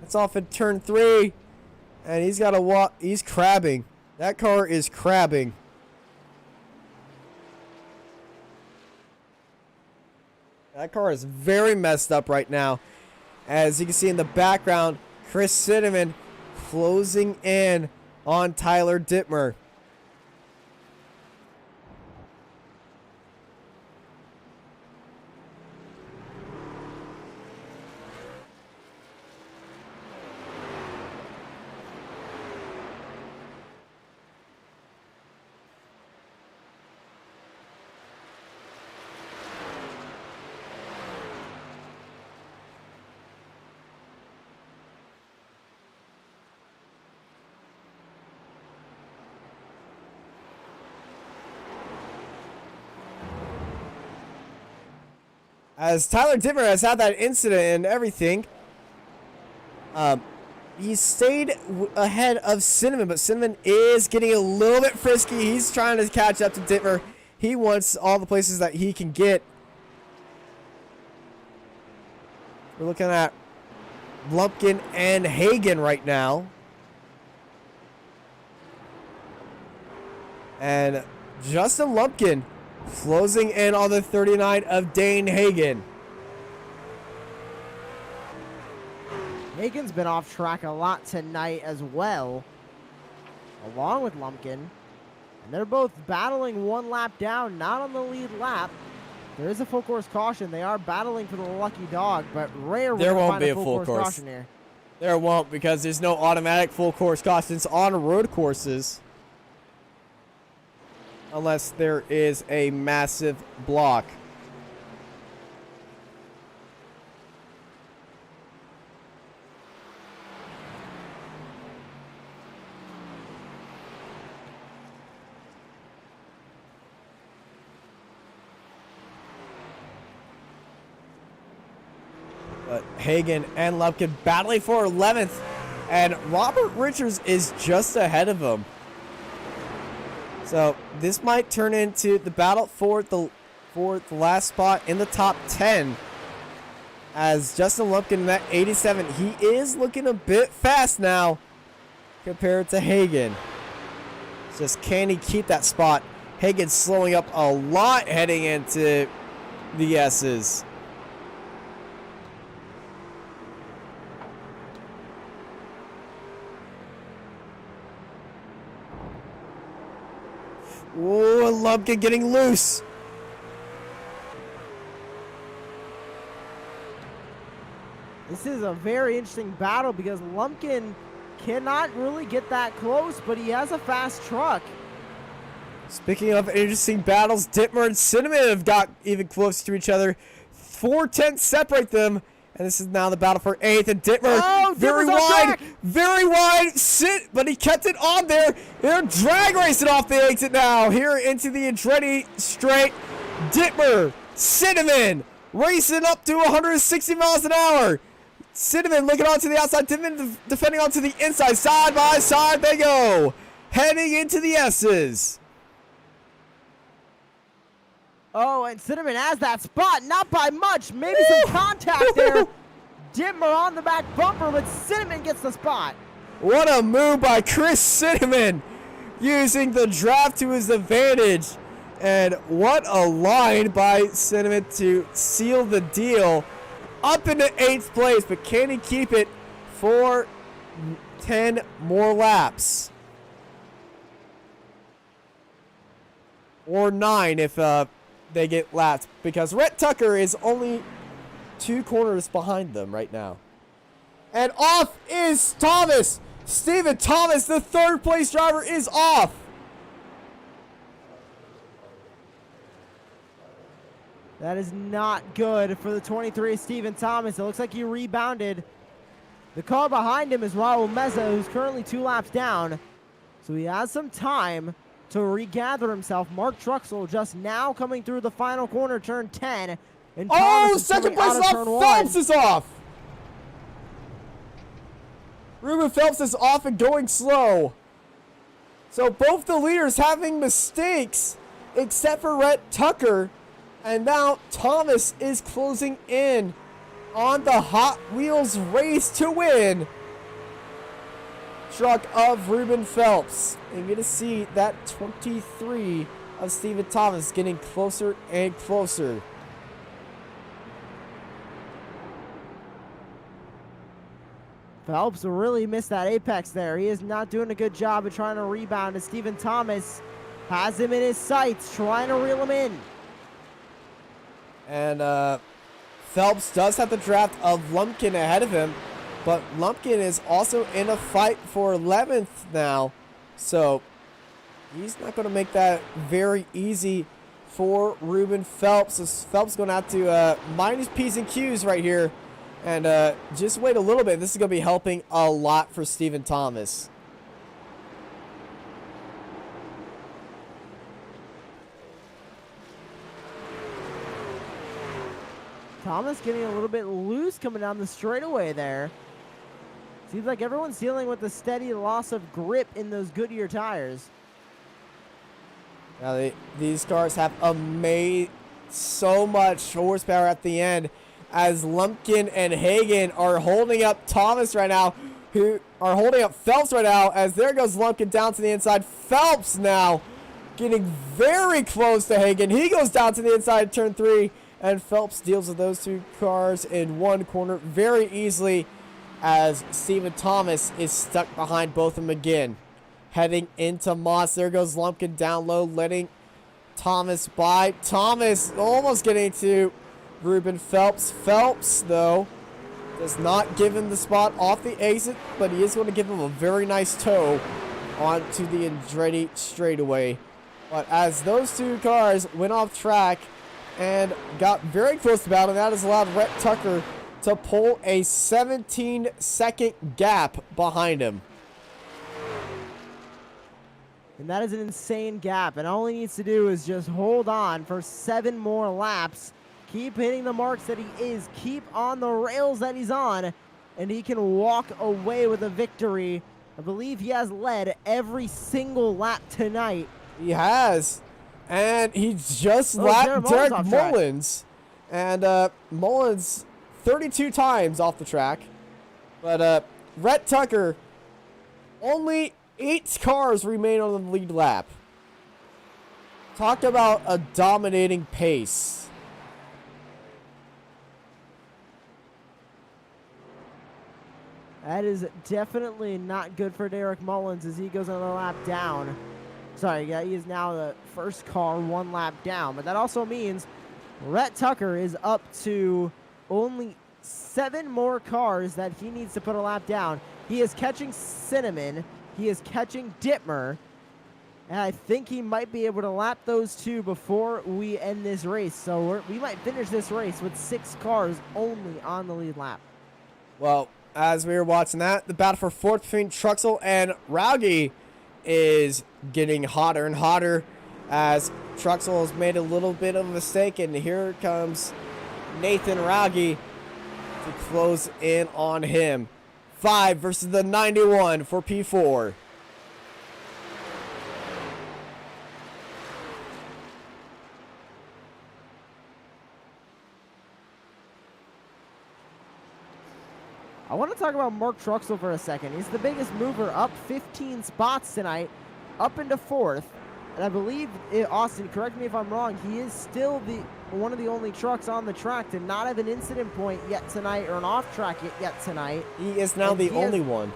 That's off in turn 3. And he's got to walk. He's crabbing. That car is crabbing. That car is very messed up right now. As you can see in the background, Chris Cinnamon closing in on Tyler Dittmer. As Tyler Dittmer has had that incident and everything, he stayed ahead of Cinnamon, but Cinnamon is getting a little bit frisky. He's trying to catch up to Dittmer. He wants all the places that he can get. We're looking at Lumpkin and Hagen right now. And Justin Lumpkin closing in on the 39 of Dane Hagen. Hagen's been off track a lot tonight as well, along with Lumpkin. And they're both battling one lap down, not on the lead lap. There is a full course caution. They are battling for the lucky dog, but rare There won't find be a a full full course course caution here. There won't, because there's no automatic full course cautions on road courses. Unless there is a massive block. But Hagen and Lumpkin battling for 11th. And Robert Richards is just ahead of him. So this might turn into the battle for the last spot in the top 10. As Justin Lumpkin in that 87, he is looking a bit fast now compared to Hagan. Just can he keep that spot? Hagan's slowing up a lot heading into the S's. Whoa, Lumpkin getting loose. This is a very interesting battle because Lumpkin cannot really get that close, but he has a fast truck. Speaking of interesting battles, Dittmer and Cinnamon have got even closer to each other. 4 tenths separate them, and this is now the battle for 8th. And Dittmer, very wide, but he kept it on there. They're drag racing off the exit now. Here into the Andretti straight. Dittmer, Cinnamon, racing up to 160 miles an hour. Cinnamon looking onto the outside, Dittmer defending onto the inside. Side by side they go, heading into the S's. Oh, and Cinnamon has that spot, not by much. Maybe some contact there. Dittmer on the back bumper, but Cinnamon gets the spot. What a move by Chris Cinnamon, using the draft to his advantage. And what a line by Cinnamon to seal the deal. Up into 8th place, but can he keep it for 10 more laps? Or 9 if they get lapped, because Rhett Tucker is only 2 corners behind them right now. And off is Thomas. Stephen Thomas, the 3rd place driver, is off. That is not good for the 23 Stephen Thomas. It looks like he rebounded. The car behind him is Raul Meza, who's currently 2 laps down. So he has some time to regather himself. Mark Truxell just now coming through the final corner, turn 10. And Thomas is 2nd place is off. Phelps is off. Ruben Phelps is off and going slow. So both the leaders having mistakes, except for Rhett Tucker. And now Thomas is closing in on the Hot Wheels race to win truck of Ruben Phelps. And you're going to see that 23 of Stephen Thomas getting closer and closer. Phelps really missed that apex there. He is not doing a good job of trying to rebound, as Stephen Thomas has him in his sights, trying to reel him in. And Phelps does have the draft of Lumpkin ahead of him, but Lumpkin is also in a fight for 11th now, so he's not going to make that very easy for Ruben Phelps. So Phelps going to have to mind his P's and Q's right here and just wait a little bit. This is going to be helping a lot for Stephen Thomas. Thomas getting a little bit loose coming down the straightaway there. Seems like everyone's dealing with a steady loss of grip in those Goodyear tires. Now these cars have made so much horsepower at the end, as Lumpkin and Hagan are holding up Thomas right now, who are holding up Phelps right now, as there goes Lumpkin down to the inside. Phelps now getting very close to Hagan. He goes down to the inside, turn 3. And Phelps deals with those 2 cars in 1 corner very easily, as Stephen Thomas is stuck behind both of them again. Heading into Moss. There goes Lumpkin down low, letting Thomas by. Thomas almost getting to Ruben Phelps. Phelps, though, does not give him the spot off the exit, but he is going to give him a very nice tow onto the Andretti straightaway. But as those 2 cars went off track and got very close to battle, that has allowed Rhett Tucker to pull a 17-second gap behind him. And that is an insane gap, and all he needs to do is just hold on for 7 more laps. Keep hitting the marks that he is. Keep on the rails that he's on. and he can walk away with a victory. I believe he has led every single lap tonight. He has. And he just Derek lapped Mullins Derek off track. Mullins. And Mullins 32 times off the track. But Rhett Tucker, only 8 cars remain on the lead lap. Talk about a dominating pace. That is definitely not good for Derek Mullins as he goes another lap down. Sorry, yeah, he is now the first car 1 lap down. But that also means Rhett Tucker is up to only 7 more cars that he needs to put a lap down. He is catching Cinnamon. He is catching Dittmer. And I think he might be able to lap those 2 before we end this race. So we might finish this race with 6 cars only on the lead lap. Well, as we were watching that, the battle for 4th between Truxell and Rauge is getting hotter and hotter as Truxell has made a little bit of a mistake, and here comes Nathan Rauge to close in on him. 5 versus the 91 for P4. I want to talk about Mark Truxell for a second. He's the biggest mover, up 15 spots tonight, up into 4th. And I believe, Austin, correct me if I'm wrong, he is still one of the only trucks on the track to not have an incident point yet tonight or an off track yet tonight. He is now the only one.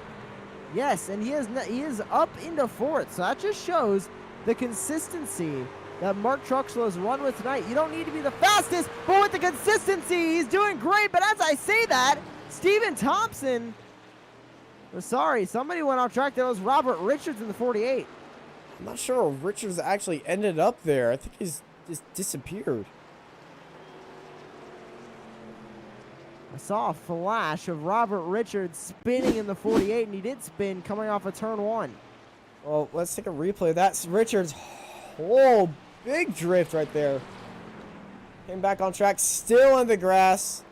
Yes, and he is up into 4th. So that just shows the consistency that Mark Truxell has run with tonight. You don't need to be the fastest, but with the consistency, he's doing great. But as I say that, Steven Thompson, sorry, somebody went off track. That was Robert Richards in the 48. I'm not sure if Richards actually ended up there. I think he's just disappeared. I saw a flash of Robert Richards spinning in the 48, and he did spin coming off of turn 1. Well, let's take a replay. That's Richards' whole big drift right there. Came back on track, still in the grass.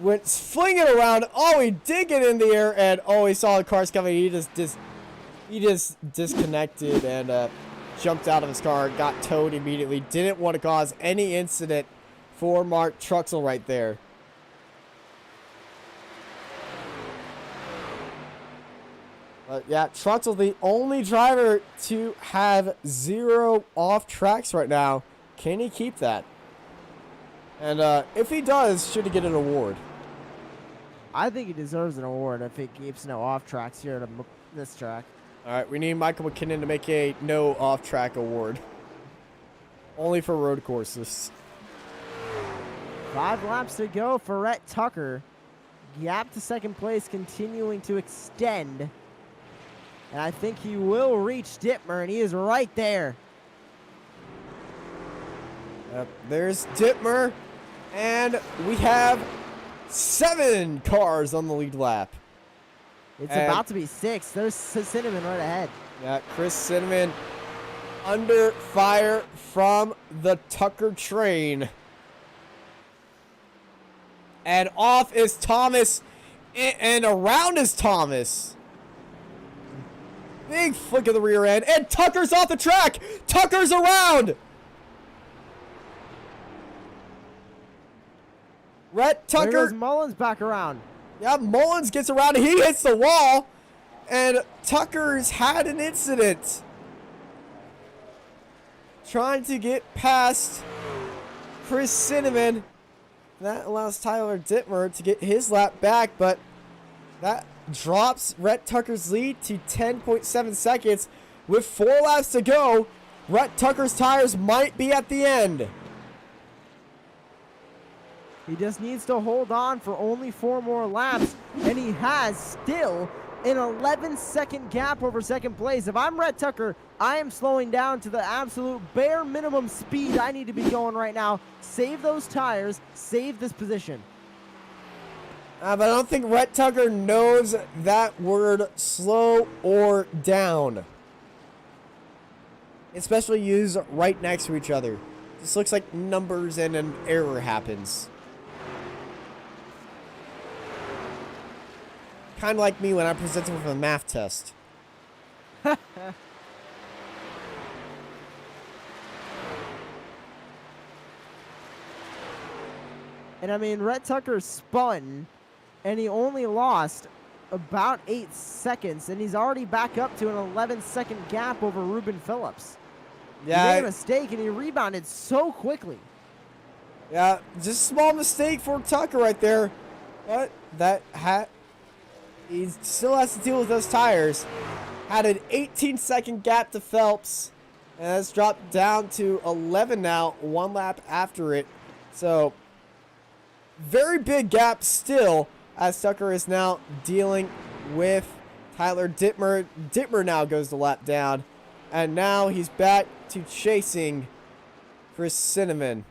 Went flinging around. Oh, he did get in the air, and oh, he saw the cars coming. He just disconnected and jumped out of his car, got towed immediately. Didn't want to cause any incident for Mark Truxell right there. But yeah, Truxell, the only driver to have 0 off tracks right now. Can he keep that? And if he does, should he get an award? I think he deserves an award if he keeps no off tracks here at this track. All right, we need Michael McKinnon to make a no off track award. Only for road courses. 5 laps to go for Rhett Tucker. Gap to 2nd place continuing to extend. And I think he will reach Dittmer, and he is right there. Yep, there's Dittmer, and we have 7 cars on the lead lap. It's about to be 6. There's Cinnamon right ahead. Yeah, Chris Cinnamon under fire from the Tucker train. And off is Thomas, and around is Thomas. Big flick of the rear end, and Tucker's off the track. Tucker's around. Rhett Tucker. There goes Mullins back around. Yeah, Mullins gets around, and he hits the wall, and Tucker's had an incident. Trying to get past Chris Cinnamon. That allows Tyler Dittmer to get his lap back, but that drops Rhett Tucker's lead to 10.7 seconds. With 4 laps to go, Rhett Tucker's tires might be at the end. He just needs to hold on for only 4 more laps, and he has still an 11-second gap over 2nd place. If I'm Rhett Tucker, I am slowing down to the absolute bare minimum speed I need to be going right now. Save those tires, save this position. But I don't think Rhett Tucker knows that word slow or down. Especially used right next to each other. This looks like numbers and an error happens. Kind of like me when I'm presented with a math test. And I mean, Rhett Tucker spun, and he only lost about 8 seconds, and he's already back up to an 11-second gap over Ruben Phillips. Yeah. He made a mistake, and he rebounded so quickly. Yeah, just a small mistake for Tucker right there. But he still has to deal with those tires. Had an 18-second gap to Phelps, and that's dropped down to 11 now, 1 lap after it. So, very big gap still, as Tucker is now dealing with Tyler Dittmer. Dittmer now goes the lap down, and now he's back to chasing Chris Cinnamon.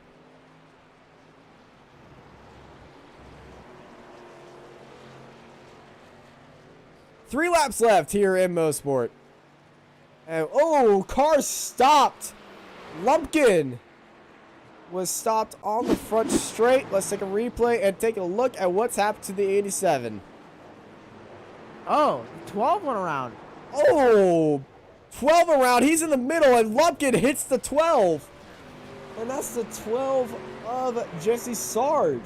Three laps left here in Mosport. And, oh, car stopped. Lumpkin was stopped on the front straight. Let's take a replay and take a look at what's happened to the 87. Oh, 12 went around. Oh, 12 around. He's in the middle, and Lumpkin hits the 12. And that's the 12 of Jesse Sarge.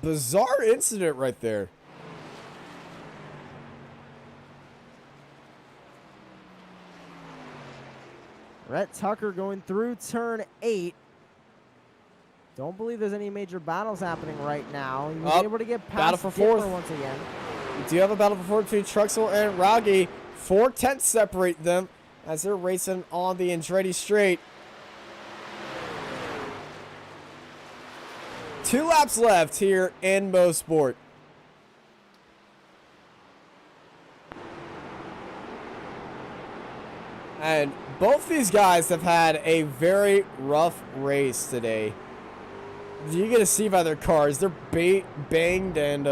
Bizarre incident right there. Rhett Tucker going through turn 8. Don't believe there's any major battles happening right now. He was able to get battle past for fourth Dittmer once again. We do have a battle for fourth between Truxell and Rauge. 4 tenths separate them as they're racing on the Andretti Straight. 2 laps left here in Mosport. And both these guys have had a very rough race today. You get to see by their cars. They're banged and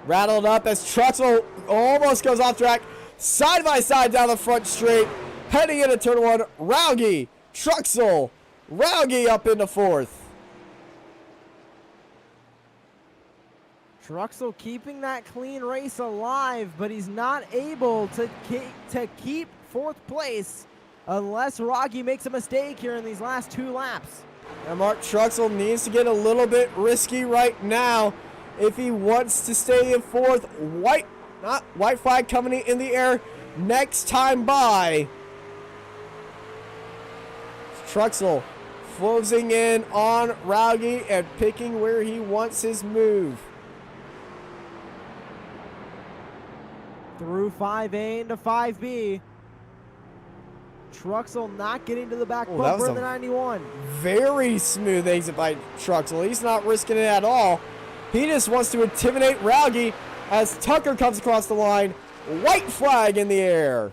rattled up as Truxell almost goes off track. Side by side down the front straight. Heading into turn 1. Rauge, Truxell, Rauge up into 4th. Truxell keeping that clean race alive, but he's not able to keep 4th place unless Rauge makes a mistake here in these last 2 laps. And Mark Truxell needs to get a little bit risky right now if he wants to stay in 4th. White flag coming in the air next time by. Truxell closing in on Rauge and picking where he wants his move. Through 5A into 5B. Truxell not getting to the back bumper in the 91. Very smooth exit by Truxell. He's not risking it at all. He just wants to intimidate Rauge as Tucker comes across the line. White flag in the air.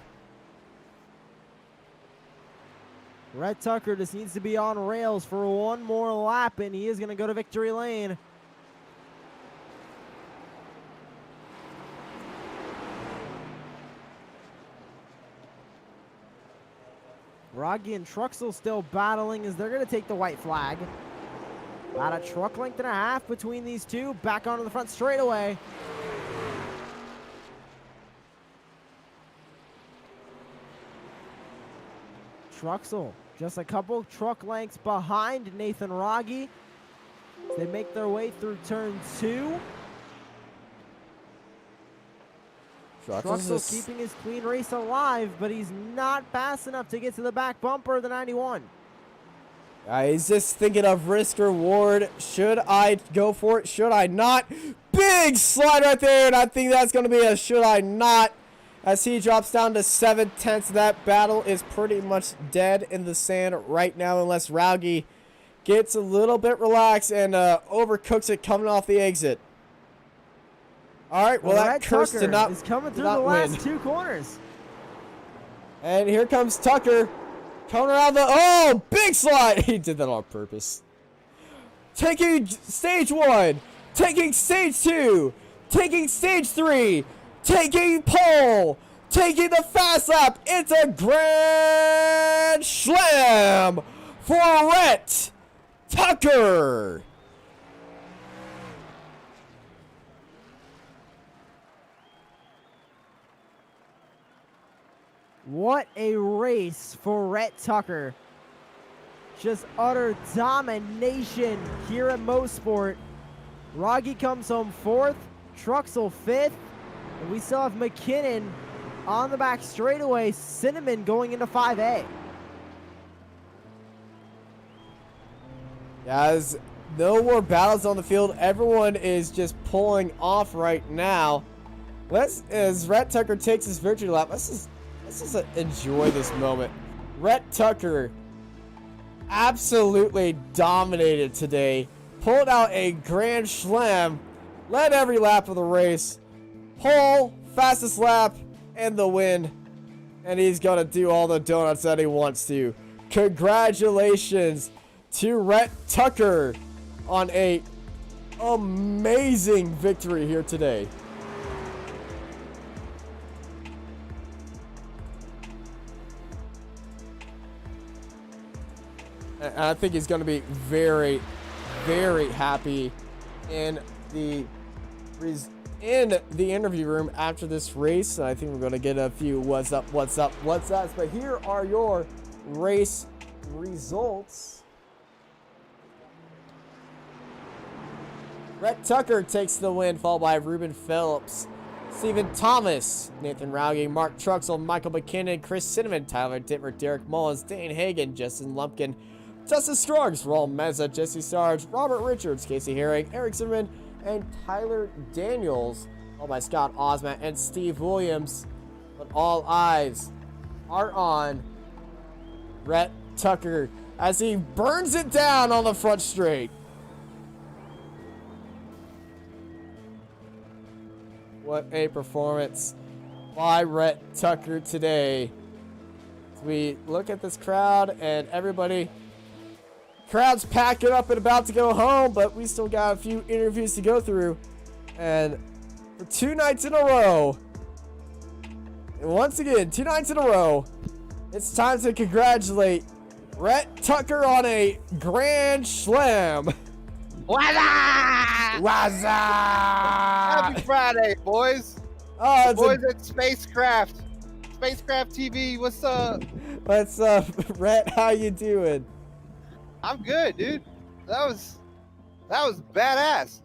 Rhett Tucker just needs to be on rails for 1 more lap, and he is going to go to victory lane. Rauge and Truxell still battling as they're going to take the white flag. About a truck length and a half between these two. Back onto the front straightaway. Truxell just a couple truck lengths behind Nathan Rauge. They make their way through turn 2. Truxell keeping his clean race alive, but he's not fast enough to get to the back bumper of the 91. He's just thinking of risk reward. Should I go for it? Should I not? Big slide right there, and I think that's going to be a should I not. As he drops down to 7 tenths. That battle is pretty much dead in the sand right now unless Rauge gets a little bit relaxed and overcooks it coming off the exit. All right, well, that curse did not is coming through the last 2 corners. And here comes Tucker coming around the, oh, big slide. He did that on purpose. Taking stage 1, taking stage 2, taking stage 3, taking pole, taking the fast lap. It's a grand slam for Rhett Tucker. What a race for Rhett Tucker. Just utter domination here at Mosport. Rogge comes home 4th, Truxell 5th, and we still have McKinnon on the back straightaway, Cinnamon going into 5A. Guys, no more battles on the field. Everyone is just pulling off right now. As Rhett Tucker takes his victory lap, let's just enjoy this moment. Rhett Tucker absolutely dominated today. Pulled out a grand slam, led every lap of the race. Pole, fastest lap, and the win. And he's gonna do all the donuts that he wants to. Congratulations to Rhett Tucker on a amazing victory here today. And I think he's going to be very, very happy in the interview room after this race. I think we're going to get a few what's up, but here are your race results. Rhett Tucker takes the win, followed by Ruben Phillips, Stephen Thomas, Nathan Rauge, Mark Truxell, Michael McKinnon, Chris Cinnamon, Tyler Dittmer, Derek Mullins, Dane Hagan, Justin Lumpkin, Justin Scruggs, Raul Meza, Jesse Sarge, Robert Richards, Casey Herring, Eric Zimmerman, and Tyler Daniels, all by Scott Osman and Steve Williams. But all eyes are on Rhett Tucker as he burns it down on the front straight. What a performance by Rhett Tucker today. As we look at this crowd and crowd's packing up and about to go home, but we still got a few interviews to go through. And for 2 nights in a row, and once again, 2 nights in a row, it's time to congratulate Rhett Tucker on a grand slam. Wazza! Wazza! Happy Friday, boys. Oh, Boys at Spacecraft. Spacecraft TV, what's up? What's up, Rhett? How you doing? I'm good, dude. That was badass.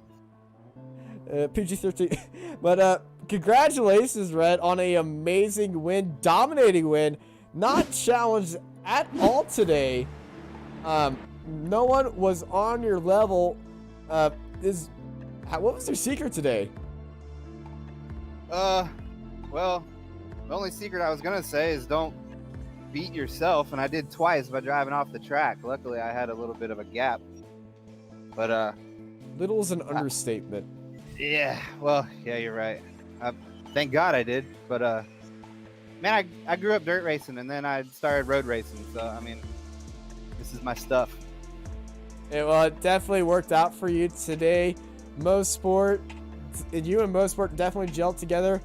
PG-13. But congratulations, Rhett, on a amazing win, dominating win. Not challenged at all today. No one was on your level. What was your secret today? Well, the only secret I was gonna say is don't beat yourself, and I did twice by driving off the track. Luckily, I had a little bit of a gap. But Little is an understatement. yeah, well, yeah, you're right. Thank God I did. But man, I grew up dirt racing, and then I started road racing. So I mean, this is my stuff. It definitely worked out for you today. You and Mosport definitely gelled together.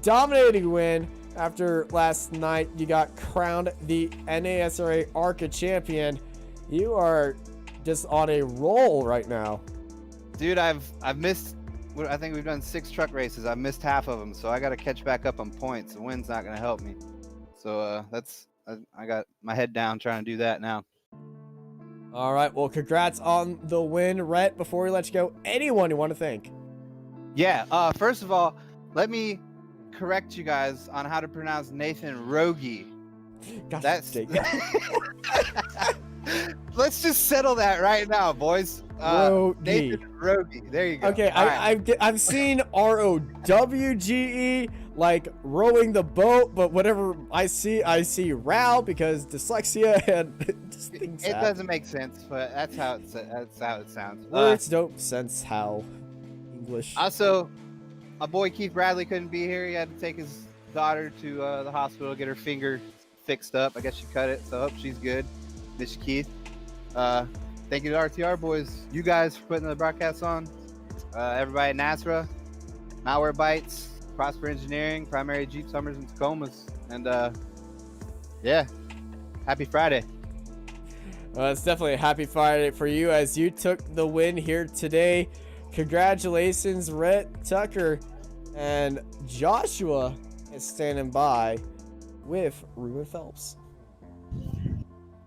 Dominating win. After last night, you got crowned the NASRA ARCA champion. You are just on a roll right now. Dude, I've missed. I think we've done 6 truck races. I've missed half of them, so I got to catch back up on points. The win's not gonna help me. So I got my head down trying to do that now. All right, well, congrats on the win, Rhett. Before we let you go, anyone you want to thank? Yeah. First of all, let me correct you guys on how to pronounce Nathan Rauge. Gosh, That's. dang. Let's just settle that right now, boys. Rauge. Nathan Rauge. There you go. Okay, All right. I've seen ROWGE, like rowing the boat, but whatever I see row because dyslexia and just things It happen. doesn't make sense, but that's how it sounds. Words don't sense how English. Also, my boy Keith Bradley couldn't be here. He had to take his daughter to the hospital, get her finger fixed up. I guess she cut it, so I hope she's good. Miss you, Keith. Thank you to RTR boys, you guys for putting the broadcast on. Everybody at NASRA, Malware Bytes, Prosper Engineering, Primary Jeep Summers and Tacomas, and yeah, happy Friday. Well, it's definitely a happy Friday for you as you took the win here today. Congratulations, Rhett Tucker. And Joshua is standing by with Ruben Phelps.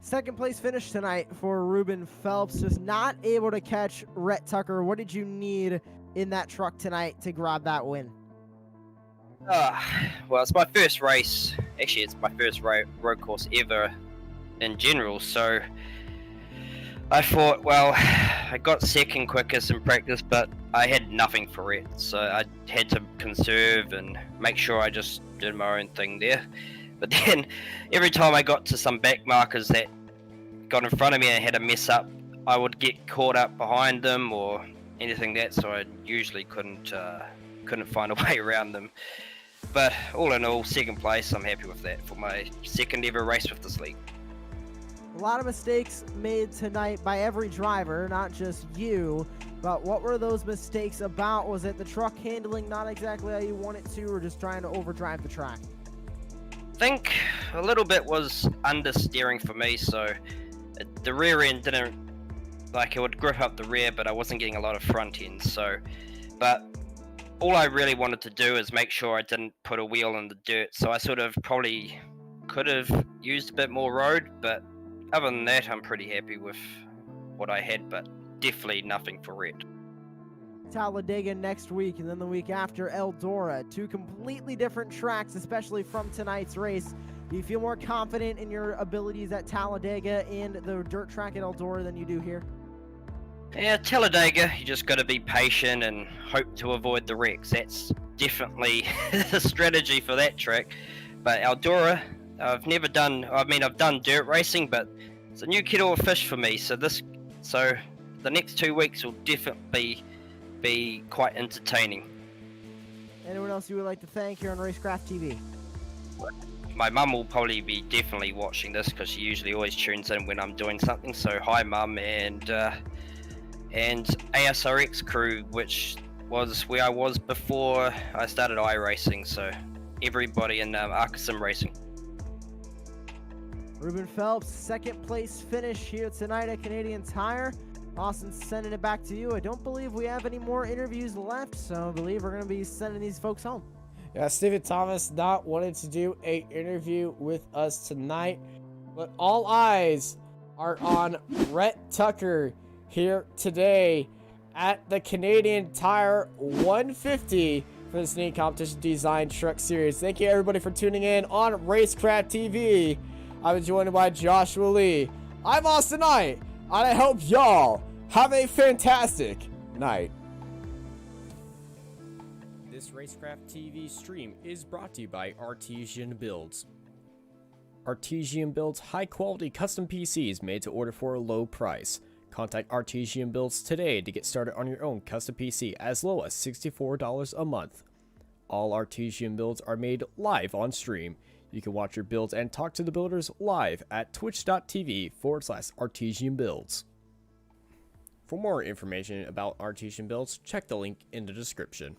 Second place finish tonight for Ruben Phelps. Just not able to catch Rhett Tucker. What did you need in that truck tonight to grab that win? Well, it's my first race. Actually, it's my first road course ever in general. So I thought, well, I got second quickest in practice, but I had nothing for it. So I had to conserve and make sure I just did my own thing there. But then every time I got to some back markers that got in front of me and had a mess up, I would get caught up behind them or anything that, so I usually couldn't find a way around them. But all in all, second place, I'm happy with that for my second ever race with this league. A lot of mistakes made tonight by every driver, not just you. But what were those mistakes about? Was it the truck handling not exactly how you want it to, or just trying to overdrive the track? I think a little bit was understeering for me, so the rear end didn't, like, it would grip up the rear, but I wasn't getting a lot of front end. So, but all I really wanted to do is make sure I didn't put a wheel in the dirt. So I sort of probably could have used a bit more road, but other than that, I'm pretty happy with what I had, but definitely nothing for Red. Talladega next week, and then the week after Eldora. Two completely different tracks, especially from tonight's race. Do you feel more confident in your abilities at Talladega and the dirt track at Eldora than you do here? Yeah, Talladega, you just got to be patient and hope to avoid the wrecks. That's definitely the strategy for that track. But Eldora, I've done dirt racing, but it's a new kettle of fish for me. So the next 2 weeks will definitely be quite entertaining. Anyone else you would like to thank here on Racecraft TV? My mum will probably be definitely watching this because she usually always tunes in when I'm doing something. So hi, mum, and ASRX crew, which was where I was before I started iRacing. So everybody in Arkasim Racing. Ruben Phelps, second place finish here tonight at Canadian Tire. Austin, sending it back to you. I don't believe we have any more interviews left, so I believe we're going to be sending these folks home. Yeah, Stephen Thomas not wanting to do an interview with us tonight, but all eyes are on Rhett Tucker here today at the Canadian Tire 150 for the Snead Competition Design Truck Series. Thank you everybody for tuning in on Racecraft TV. I've been joined by Joshua Lee. I'm Austin Knight, and I hope y'all have a fantastic night. This Racecraft TV stream is brought to you by Artesian Builds. Artesian builds high-quality custom PCs made to order for a low price. Contact Artesian Builds today to get started on your own custom PC as low as $64 a month. All Artesian builds are made live on stream. You can watch your builds and talk to the builders live at twitch.tv/Artesian Builds. For more information about Artesian Builds, check the link in the description.